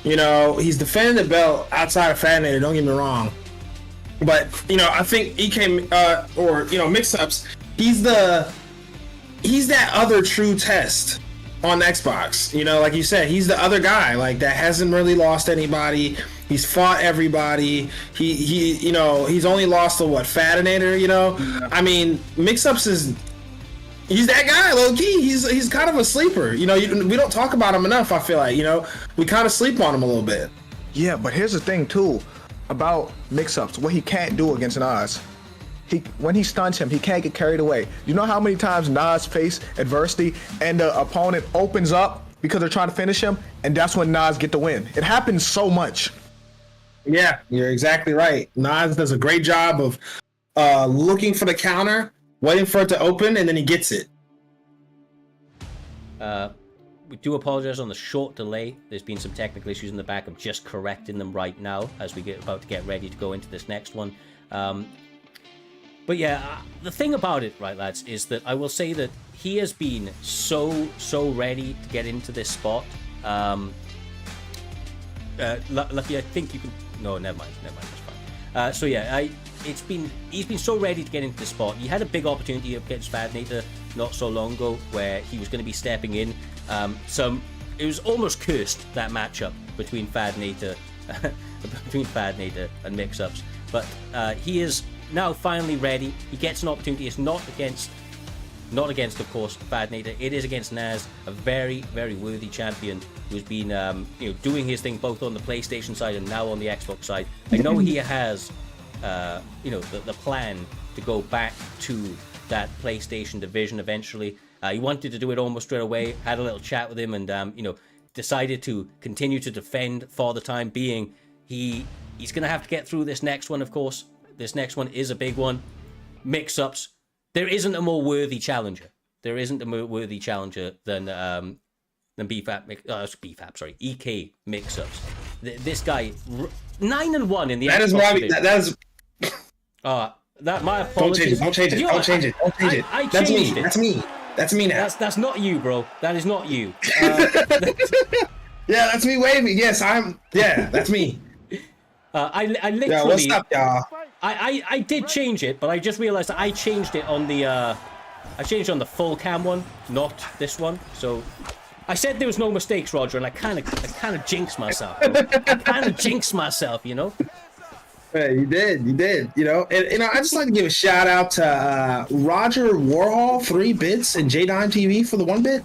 He's defending the belt outside of Fadnator, don't get me wrong. But I think EK or Mixups, he's that other true test on Xbox. Like you said, he's the other guy like that hasn't really lost anybody. He's fought everybody. He's only lost to what, Fadinator. I mean, Mixups he's that guy, low key. He's kind of a sleeper. We don't talk about him enough. I feel like we kind of sleep on him a little bit. Yeah, but here's the thing too about Mixups. What he can't do against Nas. When he stuns him, he can't get carried away. You know how many times Nas face adversity and the opponent opens up because they're trying to finish him, and that's when Nas get the win. It happens so much. Yeah, you're exactly right. Nas does a great job of looking for the counter, waiting for it to open, and then he gets it. We do apologize on the short delay. There's been some technical issues in the back. I'm just correcting them right now as we about to get ready to go into this next one. But yeah, the thing about it, right, lads, is that I will say that he has been so ready to get into this spot. Lucky, I think you can. No, never mind. That's fine. So yeah, he's been so ready to get into the spot. He had a big opportunity against Fadinator not so long ago where he was going to be stepping in. It was almost cursed, that matchup between Fadinator and Mixups. But he is now finally ready. He gets an opportunity. It's not against, of course, Fadinator. It is against Naz, a very, very worthy champion who's been doing his thing both on the PlayStation side and now on the Xbox side. I know he has the plan to go back to that PlayStation division eventually. He wanted to do it almost straight away. Had a little chat with him and decided to continue to defend for the time being. He's gonna have to get through this next one, of course. This next one is a big one. Mixups. There isn't a more worthy challenger. There isn't a more worthy challenger than EK Mixups. This guy 9-1 in the that Xbox is my apologies. Don't change it. That's me now. That's not you, bro. That is not you. Yeah, that's me waving. Yes, that's me. I literally. Yeah, what's up, y'all? I did change it, but I just realized that I changed it on the full cam one, not this one. So I said there was no mistakes, Roger, and I kind of jinxed myself. Yeah, you did. And I just like to give a shout out to Roger Warhol, 3 bits, and J9 TV for the 1 bit.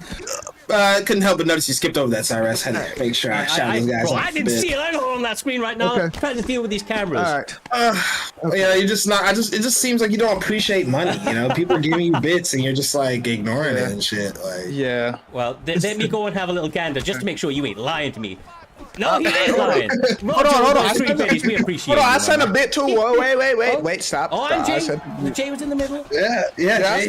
Couldn't help but notice you skipped over that, Cyrus. Had to make sure I shout those guys out. I didn't see it. I don't on that screen right now. Okay. I'm trying to deal with these cameras. All right. You're just not. It just seems like you don't appreciate money. People are giving you bits, and you're just like ignoring it and shit. Like, yeah. Well, let me go and have a little gander just to make sure you ain't lying to me. No, he ain't lying. Hold on. We appreciate Hold on, you, I sent a bit too. Wait, stop. Oh, and Jay was in the middle. Yeah.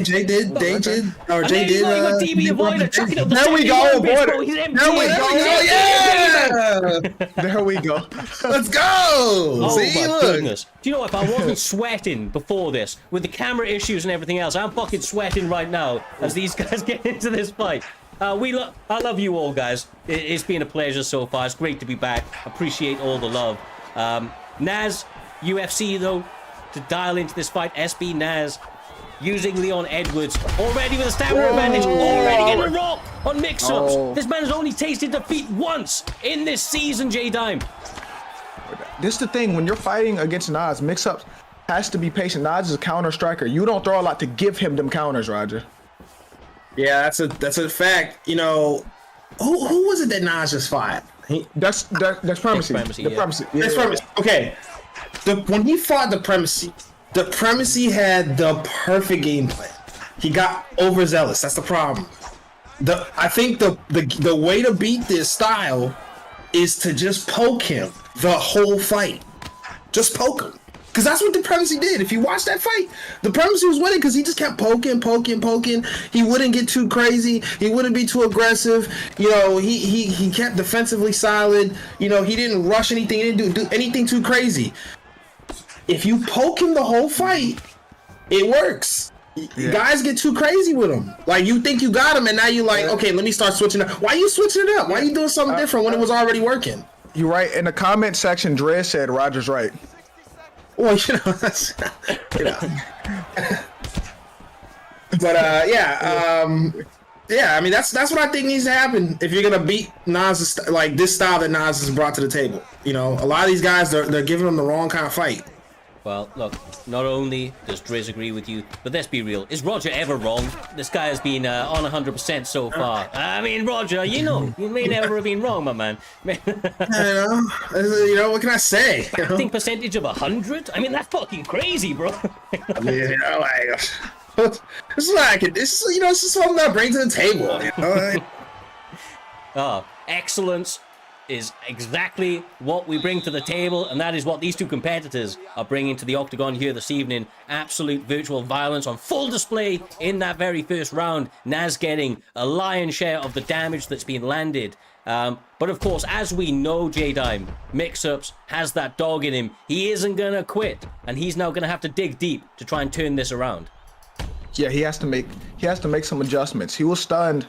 Jay did. Jay did. You got DB avoider chucking up the There we go, avoider. There we go. Yeah. There we go. Let's go. Oh See, my look. goodness. Do you know, if I wasn't sweating before this, with the camera issues and everything else, I'm fucking sweating right now as these guys get into this fight. I love you all, guys. It's been a pleasure so far. It's great to be back. Appreciate all the love. Naz, UFC though, to dial into this fight. SB Naz using Leon Edwards already with a stamina advantage. Already getting a rock on Mixups. This man has only tasted defeat once in this season, J-Dime. This is the thing, when you're fighting against Nas, Mixups has to be patient. Nas is a counter striker. You don't throw a lot to give him them counters, Roger. Yeah, that's a fact. Who was it that Nas just fought? That's Primacy. Yeah. Primacy. That's Primacy. Okay. When he fought the Primacy had the perfect game plan. He got overzealous. That's the problem. I think the way to beat this style is to just poke him the whole fight. Just poke him. Because that's what the Primacy did. If you watch that fight, the Primacy was winning because he just kept poking. He wouldn't get too crazy. He wouldn't be too aggressive. He kept defensively solid. He didn't rush anything. He didn't do anything too crazy. If you poke him the whole fight, it works. Yeah. Guys get too crazy with him. Like, you think you got him, and now you're like, okay, let me start switching up. Why are you switching it up? Why are you doing something different when it was already working? You're right. In the comment section, Driz said Roger's right. Well, you know, that's, you know. But yeah. I mean, that's what I think needs to happen if you're gonna beat Nas, like this style that Nas has brought to the table. You know, a lot of these guys they're giving them the wrong kind of fight. Well, look, not only does Driz agree with you, but let's be real. Is Roger ever wrong? This guy has been on 100% so far. I mean, Roger, you know, you may never have been wrong, my man. You know, what can I say? Batting percentage of 100? I mean, that's fucking crazy, bro. I mean, you know, like, this is what I could. This is, you know, this is something I bring to the table. You know? Excellence is exactly what we bring to the table, and that is what these two competitors are bringing to the octagon here this evening. Absolute virtual violence on full display in that very first round. Naz getting a lion's share of the damage that's been landed. But of course, as we know, J-Dime, Mixups has that dog in him. He isn't gonna quit, and he's now gonna have to dig deep to try and turn this around. Yeah, he has to make some adjustments. He was stunned.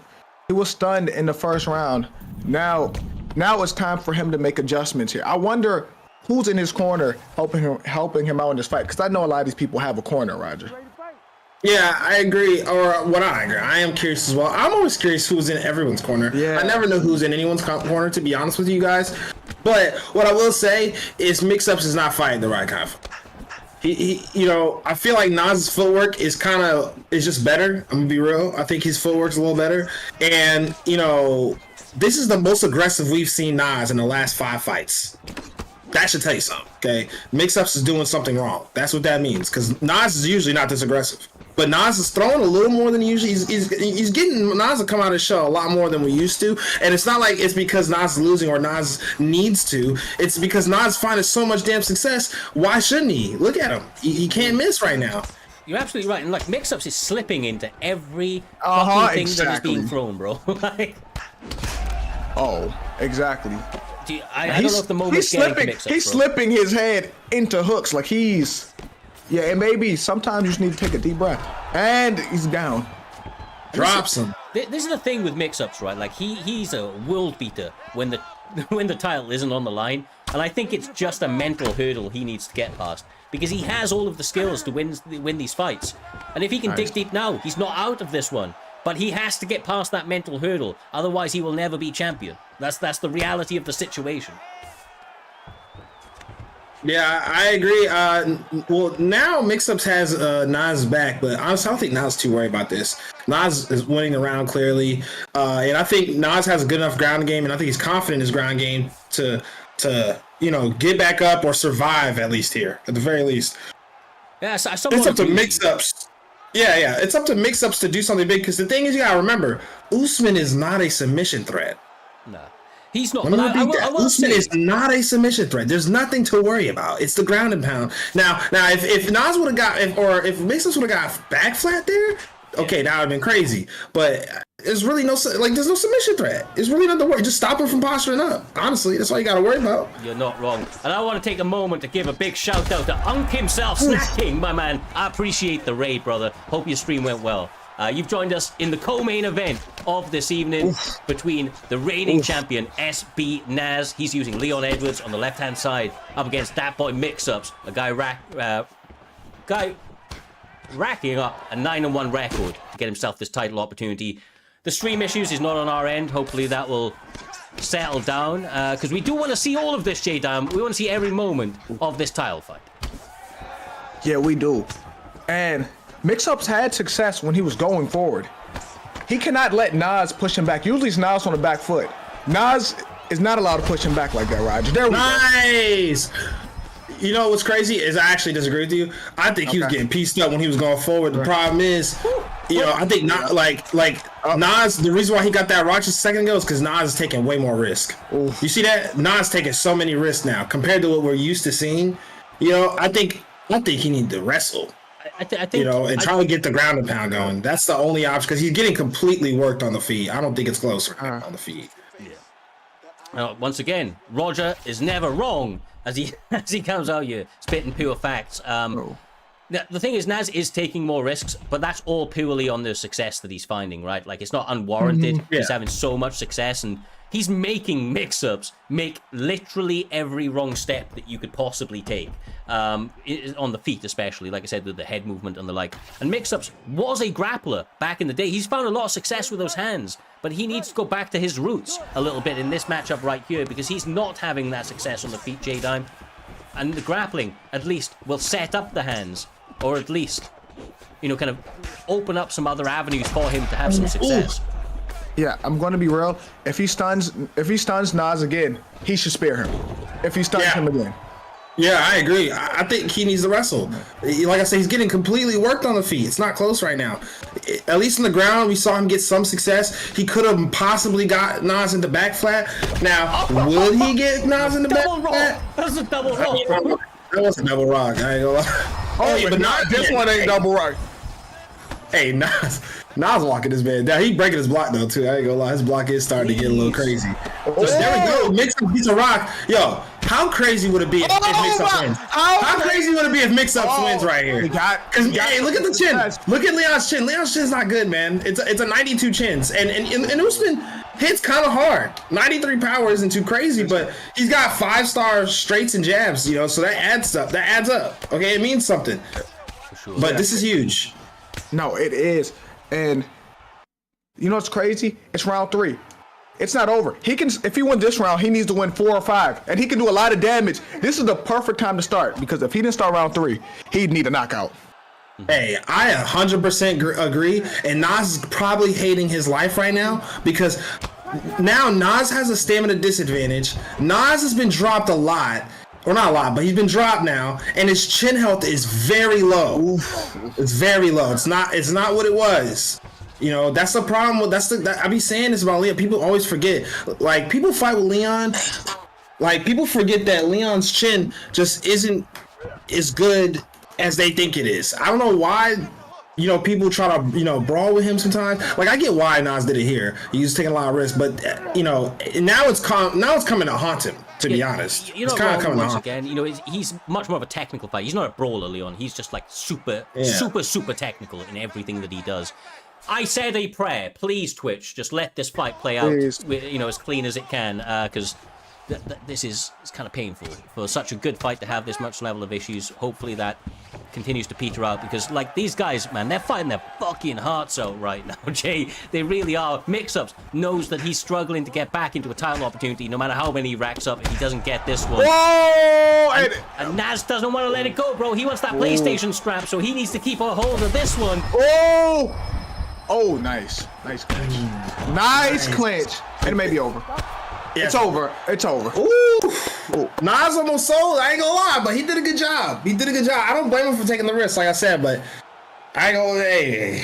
He was stunned in the first round. Now it's time for him to make adjustments here. I wonder who's in his corner helping him out in this fight, because I know a lot of these people have a corner, Roger. Yeah, I agree. Or what I agree. I am curious as well. I'm always curious who's in everyone's corner. Yeah. I never know who's in anyone's corner, to be honest with you guys. But what I will say is Mixups is not fighting the right kind of fight. He, you know, I feel like Nas's footwork is just better. I'm gonna be real. I think his footwork's a little better. And, you know, this is the most aggressive we've seen Nas in the last 5 fights. That should tell you something, okay? Mixups is doing something wrong. That's what that means, because Nas is usually not this aggressive. But Nas is throwing a little more than usually. He's getting Nas to come out of the show a lot more than we used to. And it's not like it's because Nas is losing or Nas needs to. It's because Nas finding so much damn success. Why shouldn't he? Look at him. He can't miss right now. You're absolutely right. And like, Mixups is slipping into every fucking thing that is being thrown, bro. Like, oh, exactly. I don't know if the moment's getting to Mixups, He's slipping his head into hooks like he's... Yeah, and maybe sometimes you just need to take a deep breath. And he's down. Drops him. This is the thing with Mixups, right? Like, he's a world beater when the title isn't on the line. And I think it's just a mental hurdle he needs to get past, because he has all of the skills to win these fights. And if he can dig deep now, he's not out of this one. But he has to get past that mental hurdle. Otherwise, he will never be champion. That's the reality of the situation. Yeah, I agree. Well, now Mixups has Nas back, but honestly, I don't think Nas is too worried about this. Nas is winning the round clearly, and I think Nas has a good enough ground game, and I think he's confident in his ground game to you know, get back up or survive at least here, at the very least. Yeah, it's up to Mixups. Yeah, it's up to Mixups to do something big, because the thing is, you gotta remember, Usman is not a submission threat. No. He's not. Usman is not a submission threat. There's nothing to worry about. It's the ground and pound. Now, if Nas would have got, if Mixups would have got back flat there, okay, that would have been crazy. But there's really there's no submission threat. It's really not the worry. Just stop him from posturing up. Honestly, that's all you got to worry about. You're not wrong. And I want to take a moment to give a big shout out to Unk himself, Snack King, my man. I appreciate the raid, brother. Hope your stream went well. You've joined us in the co-main event of this evening between the reigning champion, SB Naz. He's using Leon Edwards on the left-hand side up against that boy Mixups, a guy racking up a 9-1 record to get himself this title opportunity. The stream issues is not on our end. Hopefully that will settle down, because we do want to see all of this, J-Dam. We want to see every moment of this title fight. Yeah, we do. And Mixups had success when he was going forward. He cannot let Nas push him back. Usually it's Nas on the back foot. Nas is not allowed to push him back like that, Roger. There we go. You know what's crazy is I actually disagree with you. I think he was getting pieced up when he was going forward. The problem is, you know, I think not like Nas. The reason why he got that Rochester second ago is because Nas is taking way more risk. You see that? Nas taking so many risks now compared to what we're used to seeing. You know, I think he needs to wrestle. I think, you know, and try to get the ground and pound going. That's the only option, because he's getting completely worked on the feet. I don't think it's close on the feet. Yeah. Once again, Roger is never wrong as he comes out here spitting pure facts. The thing is, Naz is taking more risks, but that's all purely on the success that he's finding, right? Like, it's not unwarranted. He's having so much success, and he's making Mixups make literally every wrong step that you could possibly take, on the feet especially, like I said, with the head movement and the like. And Mixups was a grappler back in the day. He's found a lot of success with those hands, but he needs to go back to his roots a little bit in this matchup right here, because he's not having that success on the feet, J-Dime. And the grappling, at least, will set up the hands, or at least, you know, kind of open up some other avenues for him to have some success. Yeah, I'm going to be real. If he stuns Nas again, he should spare him. If he stuns him again. Yeah, I agree. I think he needs to wrestle. Like I said, he's getting completely worked on the feet. It's not close right now. At least in the ground, we saw him get some success. He could have possibly got Nas in the back flat. Now, would he get Nas in the back flat? That's a double roll. That was a double rock. I ain't gonna lie. Oh, but not this one ain't double rock. Hey, Nas walking this man down. He breaking his block though too. I ain't gonna lie, his block is starting to get a little crazy. There we go. Mixup beats a rock. Yo, how crazy would it be if Mixup wins? How crazy would it be if Mixup wins right here? Hey, look at the chin. Look at Leon's chin. Leon's chin's not good, man. It's a 92 chins, and Usman hits kind of hard. 93 power isn't too crazy, but he's got 5-star straights and jabs. You know, so that adds up. Okay, it means something. For sure. But this is huge. No, it is. And you know what's crazy? It's round 3. It's not over. He can, if he wins this round, he needs to win 4 or 5, and he can do a lot of damage. This is the perfect time to start, because if he didn't start round 3, he'd need a knockout. Hey, I 100% agree, and Nas is probably hating his life right now, because now Nas has a stamina disadvantage. Nas has been dropped a lot. Or not a lot, but he's been dropped now, and his chin health is very low. It's very low. It's not what it was. You know, that's the problem. I be saying this about Leon. People always forget. Like, people fight with Leon. Like, people forget that Leon's chin just isn't as good as they think it is. I don't know why. You know, people try to, you know, brawl with him sometimes. Like, I get why Nas did it here. He's taking a lot of risks, but you know, now it's coming to haunt him. To be honest, you know, once again, you know, he's much more of a technical fighter. He's not a brawler, Leon. He's just like super technical in everything that he does. I said a prayer. Please, Twitch, just let this fight play out, you know, as clean as it can, because this is kind of painful for such a good fight to have this much level of issues. Hopefully that continues to peter out, because like these guys, man, they're fighting their fucking hearts out right now, Jay. They really are. Mixups knows that he's struggling to get back into a title opportunity, no matter how many he racks up. If he doesn't get this one, and Naz doesn't want to let it go, bro. He wants that PlayStation strap, so he needs to keep a hold of this one. Oh, nice clinch. Nice clinch. And it may be over. Yeah. It's over. Ooh. Nas almost sold. I ain't gonna lie, but he did a good job. I don't blame him for taking the risk, like I said, but I ain't gonna. Hey,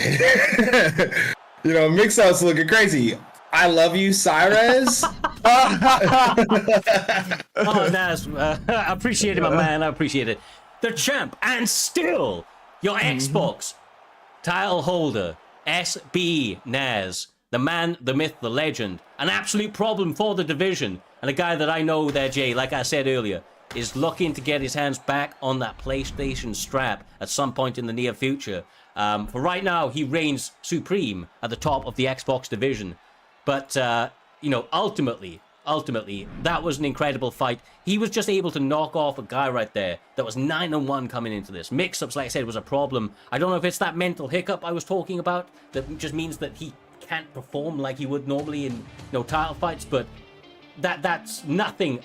you know, Mixups looking crazy. I love you, Cyrez. Oh, Nas, I appreciate it, my man. I appreciate it. The champ, and still your Xbox title holder, SB Naz. The man, the myth, the legend. An absolute problem for the division. And a guy that I know there, Jay, like I said earlier, is looking to get his hands back on that PlayStation strap at some point in the near future. For right now, he reigns supreme at the top of the Xbox division. But, you know, ultimately, that was an incredible fight. He was just able to knock off a guy right there that was 9-1 coming into this. Mixups, like I said, was a problem. I don't know if it's that mental hiccup I was talking about that just means that he can't perform like he would normally in, you know, title fights, but that's nothing,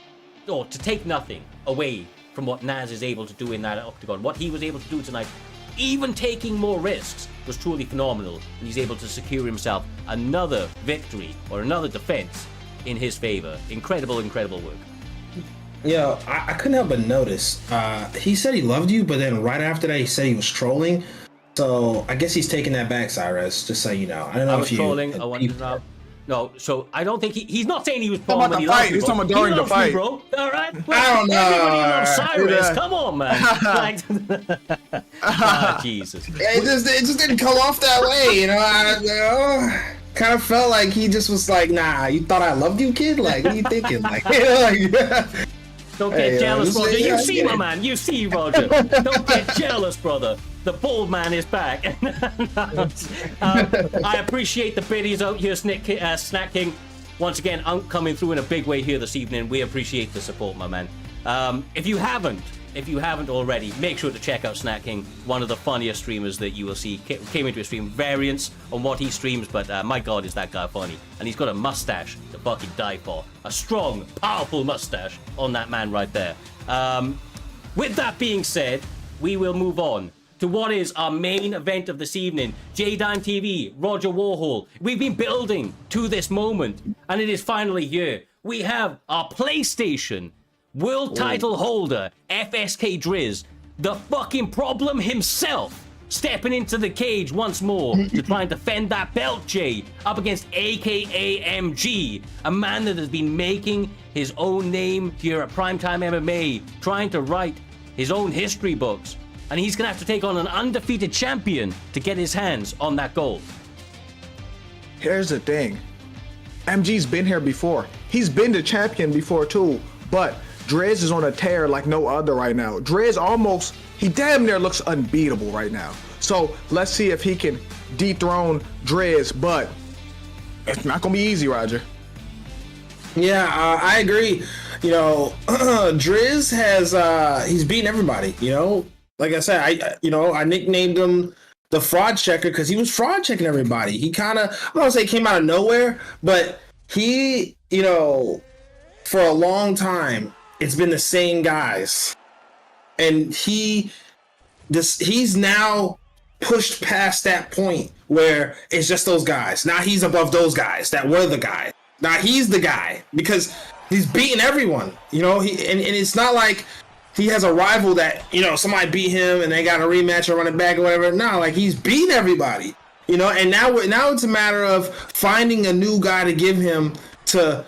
or to take nothing away from what Naz is able to do in that octagon. What he was able to do tonight, even taking more risks, was truly phenomenal, and he's able to secure himself another victory or another defense in his favor. Incredible work. Yeah, I couldn't help but notice. He said he loved you, but then right after that, he said he was trolling. So I guess he's taking that back, Cyrus. Just so you know, I don't know if you. Trolling. I wanted to know. No, so I don't think he's not saying he was trolling when he loves you, He's talking about during the fight, bro. All right. I don't know. Everybody loves Cyrus. Come on, man. Jesus. It just didn't come off that way, you know. I kind of felt like he just was like, nah, you thought I loved you, kid? Like, what are you thinking? Like, you know, like. Don't get jealous, Roger. You see, my man. You see, Roger. Don't get jealous, brother. The bald man is back. I appreciate the biddies out here snacking. Once again, coming through in a big way here this evening. We appreciate the support, my man. If you haven't already, make sure to check out Snacking, one of the funniest streamers that you will see. Came into a stream, variants on what he streams, but my God, is that guy funny. And he's got a mustache to fucking die for. A strong, powerful mustache on that man right there. With that being said, we will move on to what is our main event of this evening. J-Dime TV, Roger Warhol. We've been building to this moment, and it is finally here. We have our PlayStation World title holder, FSK Driz, the fucking problem himself, stepping into the cage once more to try and defend that belt, Jay, up against AKA MG, a man that has been making his own name here at Primetime MMA, trying to write his own history books. And he's going to have to take on an undefeated champion to get his hands on that gold. Here's the thing. MG's been here before. He's been the champion before too, but Driz is on a tear like no other right now. Driz he damn near looks unbeatable right now. So let's see if he can dethrone Driz, but it's not going to be easy, Roger. Yeah, I agree. You know, Driz has, he's beaten everybody, you know. Like I said, I nicknamed him the fraud checker because he was fraud checking everybody. He kind of, I don't want to say came out of nowhere, but he, you know, for a long time, it's been the same guys. And he's now pushed past that point where it's just those guys. Now he's above those guys that were the guy. Now he's the guy because he's beating everyone, you know, and it's not like he has a rival that, you know, somebody beat him and they got a rematch or run it back or whatever. No, like he's beating everybody, you know, and now it's a matter of finding a new guy to give him to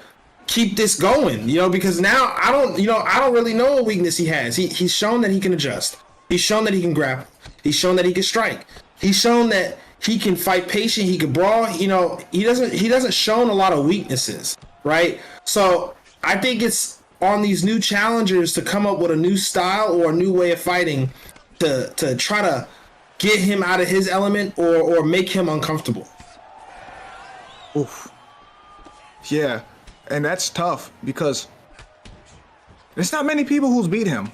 keep this going, you know, because now I don't really know what weakness he has. He's shown that he can adjust. He's shown that he can grapple. He's shown that he can strike. He's shown that he can fight patient. He can brawl. You know, he doesn't shown a lot of weaknesses, right? So I think it's on these new challengers to come up with a new style or a new way of fighting to try to get him out of his element or make him uncomfortable. Oof. Yeah, and that's tough because there's not many people who's beat him.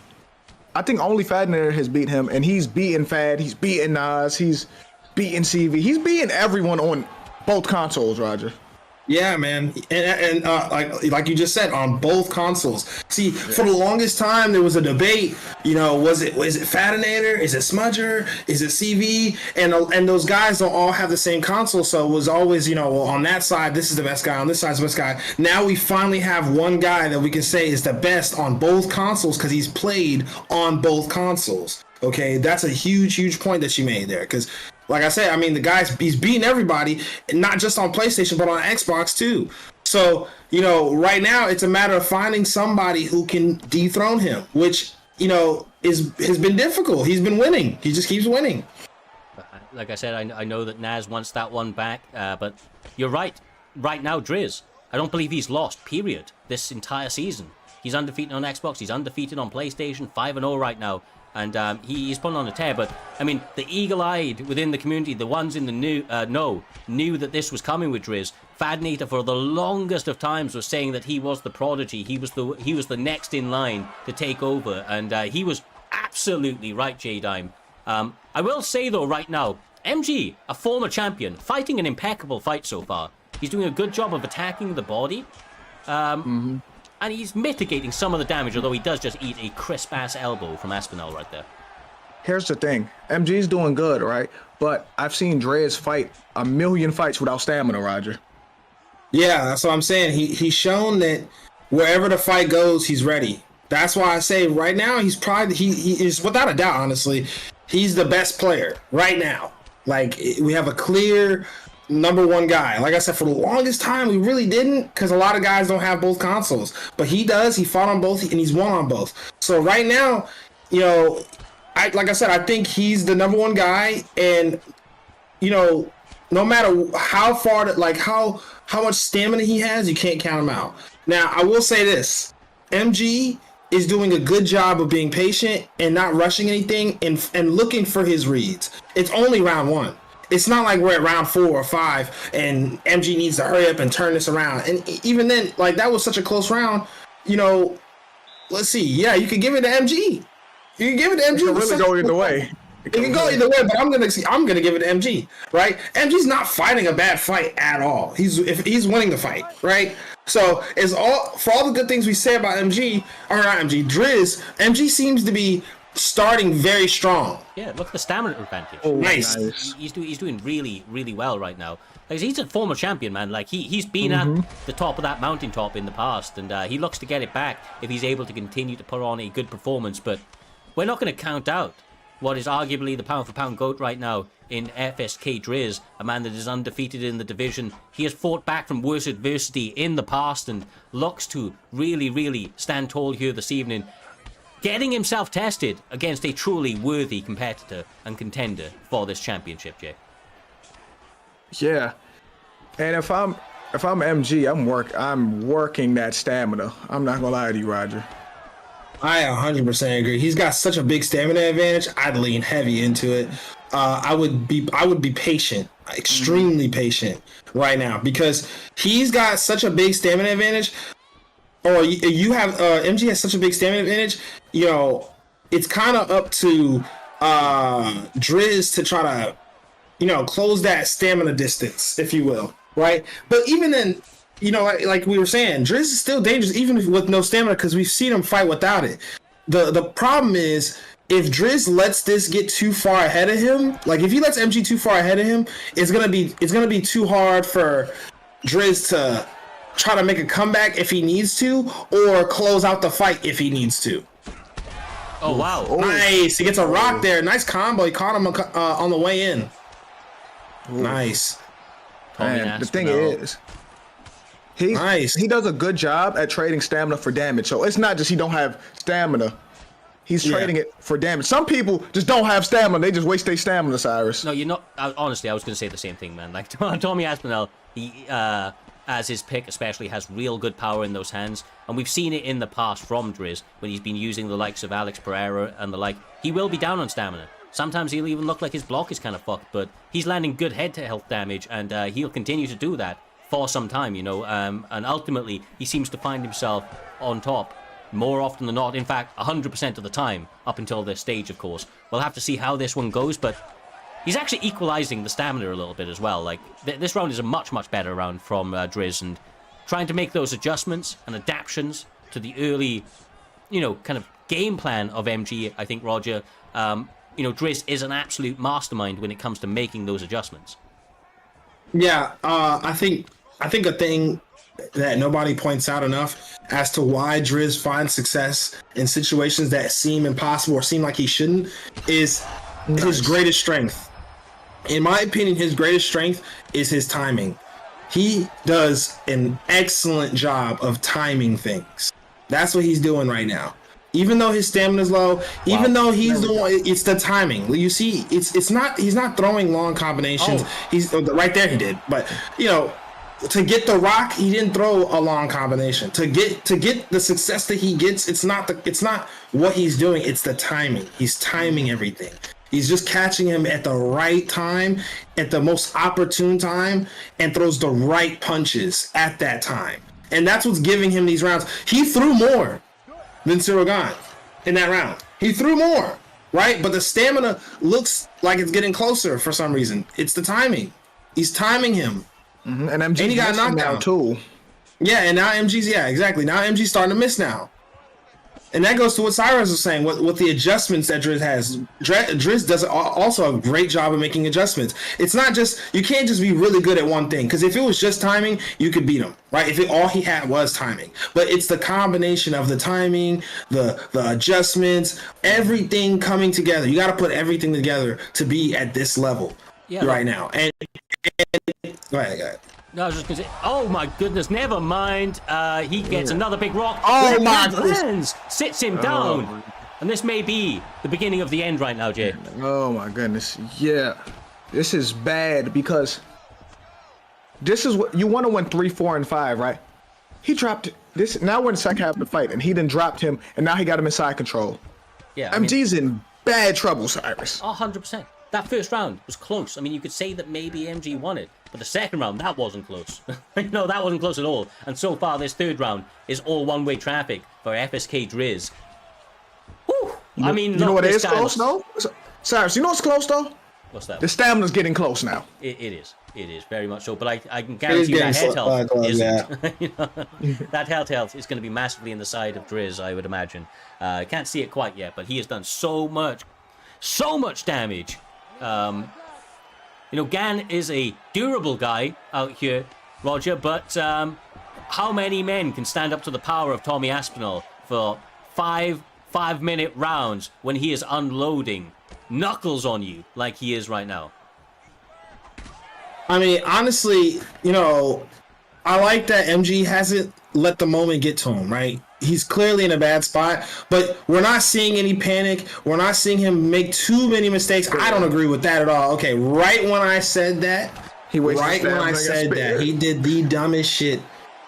I think only Fadner has beat him, and he's beaten Fad, he's beaten Nas, he's beaten CV, he's beaten everyone on both consoles, Roger. Yeah, man, and like you just said, on both consoles. See, for the longest time there was a debate. You know, is it Fadinator? Is it Smudger? Is it CV? And those guys don't all have the same console, so it was always, you know, well, on that side this is the best guy, on this side is the best guy. Now we finally have one guy that we can say is the best on both consoles because he's played on both consoles. Okay, that's a huge point that you made there because, like I said, I mean, he's beating everybody, not just on PlayStation, but on Xbox too. So, you know, right now it's a matter of finding somebody who can dethrone him, which, you know, has been difficult. He's been winning. He just keeps winning. Like I said, I know that Naz wants that one back, but you're right. Right now, Driz, I don't believe he's lost, period, this entire season. He's undefeated on Xbox. He's undefeated on PlayStation, 5-0 right now. And he's put on a tear, but I mean, the eagle-eyed within the community, the ones in the knew that this was coming with Driz. Fadnator for the longest of times was saying that he was the prodigy, he was the next in line to take over, and he was absolutely right, J-Dime. I will say though, right now, MG, a former champion, fighting an impeccable fight so far. He's doing a good job of attacking the body. And he's mitigating some of the damage, although he does just eat a crisp-ass elbow from Aspinall right there. Here's the thing. MG's doing good, right? But I've seen Driz fight a million fights without stamina, Roger. Yeah, that's what I'm saying. He's shown that wherever the fight goes, he's ready. That's why I say right now, he's probably, he is, without a doubt, honestly, he's the best player right now. Like, we have a clear number one guy. Like I said, for the longest time we really didn't, because a lot of guys don't have both consoles, but he does. He fought on both and he's won on both. So right now, you know, like I said, I think he's the number one guy, and you know, no matter how far, like how much stamina he has, you can't count him out. Now I will say this, MG is doing a good job of being patient and not rushing anything and looking for his reads. It's only round 1. It's not like we're at round 4 or 5 and MG needs to hurry up and turn this around. And even then, like, that was such a close round. You know, let's see. Yeah, you could give it to MG. You can give it to MG. It can really go either way. It can go either way, but I'm gonna give it to MG, right? MG's not fighting a bad fight at all. He's winning the fight, right? So it's all for all the good things we say about MG, or not MG, Driz. MG seems to be starting very strong. Yeah, look at the stamina advantage. Oh, nice. He's doing really, really well right now. Like, he's a former champion, man. Like, he's been at the top of that mountaintop in the past, and he looks to get it back if he's able to continue to put on a good performance. But we're not going to count out what is arguably the pound-for-pound GOAT right now in FSK Driz, a man that is undefeated in the division. He has fought back from worse adversity in the past and looks to really, really stand tall here this evening, getting himself tested against a truly worthy competitor and contender for this championship, Jay. Yeah, and if I'm MG, I'm working that stamina. I'm not gonna lie to you, Roger. I 100% agree. He's got such a big stamina advantage. I'd lean heavy into it. I would be patient, extremely patient right now, because he's got such a big stamina advantage. Or you have MG has such a big stamina advantage. You know, it's kind of up to Driz to try to, you know, close that stamina distance, if you will, right? But even then, you know, like we were saying, Driz is still dangerous even with no stamina, because we've seen him fight without it. The problem is, if Driz lets this get too far ahead of him, like if he lets MG too far ahead of him, it's gonna be too hard for Driz to try to make a comeback if he needs to, or close out the fight if he needs to. Oh, wow. Nice. He gets a rock there. Nice combo. He caught him on the way in. Nice. And the thing is, he does a good job at trading stamina for damage. So it's not just he don't have stamina. He's trading it for damage. Some people just don't have stamina. They just waste their stamina, Cyrus. No, you're not. Honestly, I was going to say the same thing, man. Like, Tommy Aspinall, he, as his pick especially, has real good power in those hands. And we've seen it in the past from Driz when he's been using the likes of Alex Pereira and the like. He will be down on stamina. Sometimes he'll even look like his block is kind of fucked, but he's landing good head-to-health damage, and he'll continue to do that for some time, you know. And ultimately, he seems to find himself on top more often than not. In fact, 100% of the time, up until this stage, of course. We'll have to see how this one goes, but he's actually equalizing the stamina a little bit as well. Like, this round is a much, much better round from Driz, and trying to make those adjustments and adaptations to the early, you know, kind of game plan of MG, I think, Roger, you know, Driz is an absolute mastermind when it comes to making those adjustments. Yeah, I think a thing that nobody points out enough as to why Driz finds success in situations that seem impossible or seem like he shouldn't is his greatest strength. In my opinion, his greatest strength is his timing. He does an excellent job of timing things. That's what he's doing right now. Even though his stamina is low, even though he's the one, it's the timing. You see, it's not, he's not throwing long combinations. He's right there, he did. But, you know, to get the rock, he didn't throw a long combination. To get the success that he gets, it's not what he's doing, it's the timing. He's timing everything. He's just catching him at the right time, at the most opportune time, and throws the right punches at that time. And that's what's giving him these rounds. He threw more than Sirogan in that round. He threw more, right? But the stamina looks like it's getting closer for some reason. It's the timing. He's timing him. And MG's and he got knocked down too. Yeah, and now MG's, exactly. Now MG's starting to miss now. And that goes to what Cyrus was saying, with the adjustments that Driz has. Driz does also a great job of making adjustments. It's not just, you can't just be really good at one thing, because if it was just timing, you could beat him, right? If all he had was timing. But it's the combination of the timing, the adjustments, everything coming together. You got to put everything together to be at this level right now. And go ahead. No, I was just going to say, oh my goodness, never mind. He gets another big rock. Oh my goodness. Sits him down. And this may be the beginning of the end right now, Jay. Oh my goodness. Yeah. This is bad, because this is what you want to win 3, 4, and 5, right? He dropped this. Now we're in the second half of the fight, and he then dropped him, and now he got him in side control. Yeah, MG's in bad trouble, Cyrus. 100%. That first round was close. I mean, you could say that maybe MG won it, but the second round, that wasn't close. No, that wasn't close at all. And so far, this third round is all one-way traffic for FSK Driz. Whew. I mean, you know what is close, though? Cyrus, you know what's close, though? What's that? The stamina's getting close now. It is. It is very much so. But I can guarantee you that head health isn't. You know, that health is going to be massively in the side of Driz, I would imagine. I can't see it quite yet, but he has done so much damage. You know, Gan is a durable guy out here, Roger, but how many men can stand up to the power of Tommy Aspinall for five-minute rounds when he is unloading knuckles on you like he is right now? I mean, honestly, you know, I like that MG hasn't let the moment get to him, right? He's clearly in a bad spot, but we're not seeing any panic. We're not seeing him make too many mistakes. I don't agree with that at all. Okay, right when I said that, he did the dumbest shit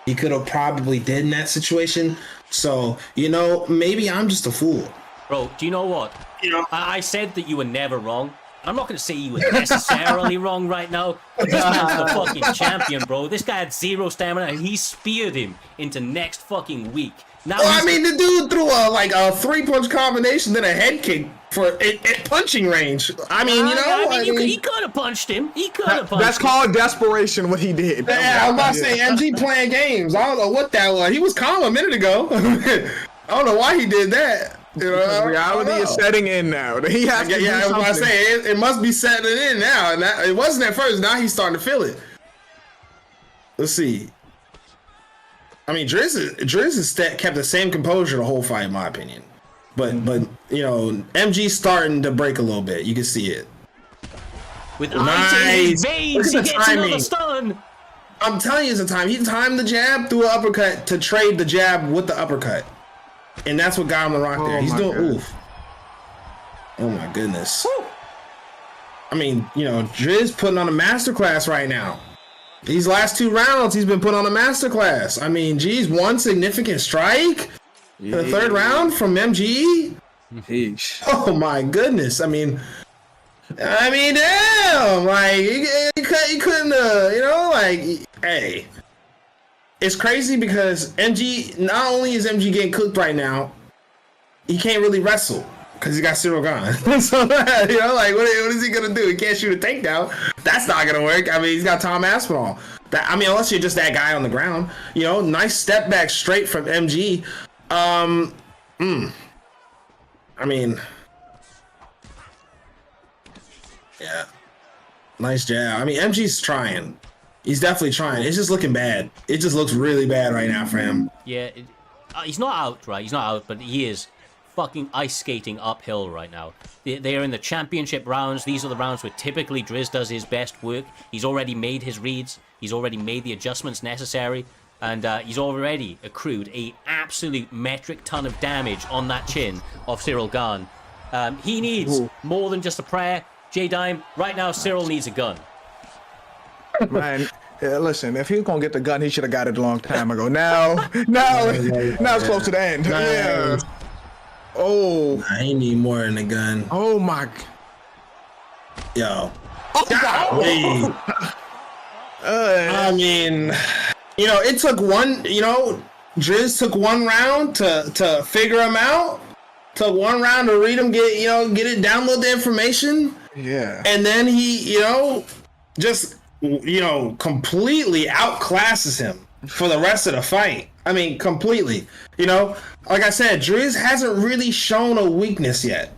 he could have probably did in that situation. So, you know, maybe I'm just a fool. Bro, do you know what? You know, I said that you were never wrong. I'm not going to say you were necessarily wrong right now. This man's the fucking champion, bro. This guy had zero stamina, and he speared him into next fucking week. Now I mean, the dude threw a 3-punch combination, then a head kick for at punching range. I mean, you know, he could have punched him. He could have punched him. That's called desperation, what he did. Yeah, I was about to say, MG playing games. I don't know what that was. He was calm a minute ago. I don't know why he did that. You know, reality is setting in now. He has to do I was about to something. say, it must be setting in now. And it wasn't at first. Now he's starting to feel it. Let's see. I mean, Driz has kept the same composure the whole fight, in my opinion. But you know, MG's starting to break a little bit. You can see it. With ice in his veins, he gets another stun. I'm telling you, it's a time. He timed the jab, threw an uppercut to trade the jab with the uppercut. And that's what got him the rock there. He's doing oof. Oh my goodness. Woo. I mean, you know, Driz putting on a masterclass right now. These last 2 rounds, he's been put on a masterclass. I mean, geez, one significant strike in the 3rd round from MG. Yeesh. Oh my goodness. I mean, damn. Like, he couldn't, you know, like, hey. It's crazy because MG, not only is MG getting cooked right now, he can't really wrestle because he got Cyril gone. So, you know, like, what is he going to do? He can't shoot a takedown. That's not going to work. I mean, he's got Tom Aspinall. Unless you're just that guy on the ground. You know, nice step back straight from MG. I mean, yeah. Nice jab. I mean, MG's trying. He's definitely trying. It's just looking bad. It just looks really bad right now for him. Yeah, he's not out, right? He's not out, but he is fucking ice skating uphill right now. They are in the championship rounds. These are the rounds where typically Driz does his best work. He's already made his reads. He's already made the adjustments necessary. And he's already accrued a absolute metric ton of damage on that chin of Cyril Gahn. He needs more than just a prayer. J-Dime, right now Cyril needs a gun. Man, listen, if he was gonna get the gun, he should have got it a long time ago. Now it's close to the end. Yeah. Oh. I need more than a gun. Oh my. Yo. I mean, you know, it took one. You know, Driz took 1 round to figure him out. Took 1 round to read him, get it, download the information. Yeah. And then he, you know, just, you know, completely outclasses him for the rest of the fight. I mean, completely. You know, like I said, Driz hasn't really shown a weakness yet.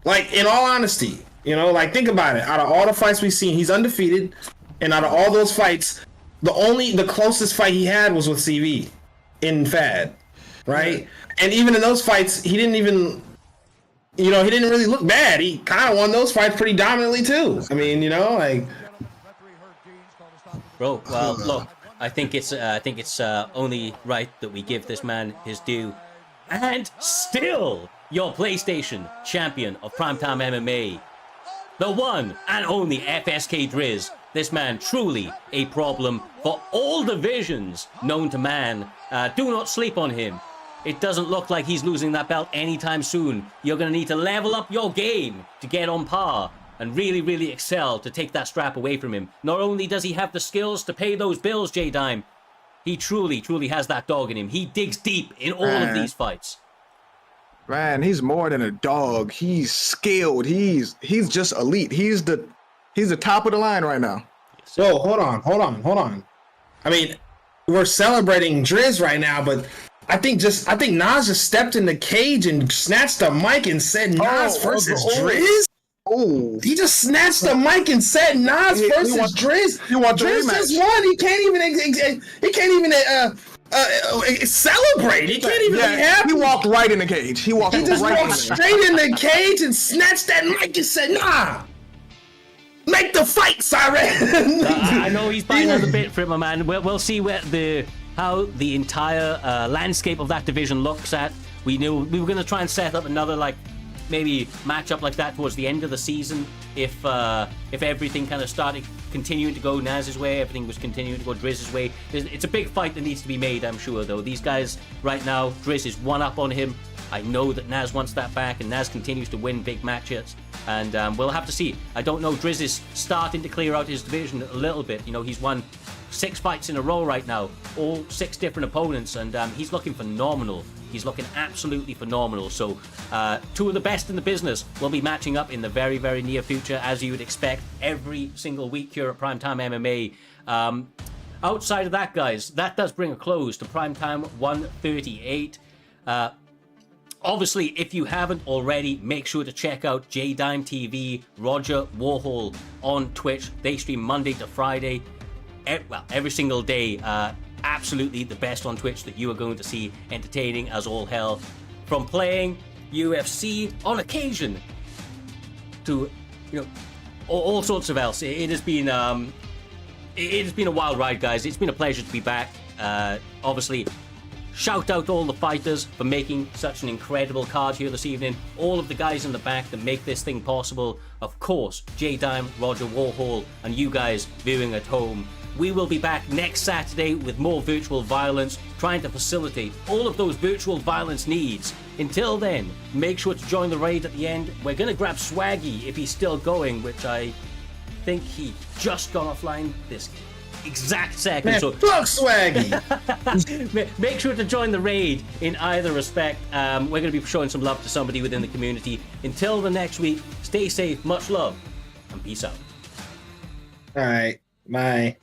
Like, in all honesty, you know, like, think about it. Out of all the fights we've seen, he's undefeated. And out of all those fights, the closest fight he had was with CV in FAD, right? Yeah. And even in those fights, he didn't even, you know, he didn't really look bad. He kind of won those fights pretty dominantly too. I mean, you know, like. Bro, well, look, I think it's only right that we give this man his due. And still, your PlayStation champion of Primetime MMA, the one and only FSK Driz, This man truly a problem for all divisions known to man. Do not sleep on him. It doesn't look like he's losing that belt anytime soon. You're going to need to level up your game to get on par and really, really excel to take that strap away from him. Not only does he have the skills to pay those bills, J-Dime, he truly, truly has that dog in him. He digs deep in all of these fights. Man, he's more than a dog. He's skilled. He's just elite. He's the top of the line right now. Whoa, hold on. I mean, we're celebrating Driz right now, but I think Nas just stepped in the cage and snatched the mic and said Nas versus Driz. Oh, he just snatched the mic and said Nas versus Driz. You want the Driz rematch? just won. He can't even celebrate. He can't even be happy. He walked right in the cage. He just walked straight in the cage and snatched that mic and said, "Nah, make the fight, Siren." I know he's buying another bit for it, my man. We'll see how the entire landscape of that division looks at. We knew we were going to try and set up another maybe matchup like that towards the end of the season if everything kind of started continuing to go Naz's way, everything was continuing to go Driz's way. It's a big fight that needs to be made, I'm sure, though. These guys right now, Driz is one up on him. I know that Naz wants that back, and Naz continues to win big matches, and we'll have to see. I don't know, Driz is starting to clear out his division a little bit. You know, he's won 6 fights in a row right now, all 6 different opponents, and he's looking phenomenal. He's looking absolutely phenomenal. So 2 of the best in the business will be matching up in the very, very near future, as you would expect, every single week here at Primetime MMA. Outside of that, guys, that does bring a close to Primetime 138. Obviously, if you haven't already, make sure to check out J-Dime TV, Roger Warhol on Twitch. They stream Monday to Friday, every single day. Absolutely the best on Twitch that you are going to see, entertaining as all hell. From playing UFC on occasion to, all sorts of else. It has been a wild ride, guys. It's been a pleasure to be back. Obviously, shout out all the fighters for making such an incredible card here this evening. All of the guys in the back that make this thing possible. Of course, J-Dime, Roger Warhol, and you guys viewing at home. We will be back next Saturday with more virtual violence, trying to facilitate all of those virtual violence needs. Until then, make sure to join the raid at the end. We're going to grab Swaggy if he's still going, which I think he just got offline this exact second. Man, so fuck Swaggy. make sure to join the raid in either respect. We're going to be showing some love to somebody within the community. Until the next week, stay safe, much love, and peace out. All right, bye.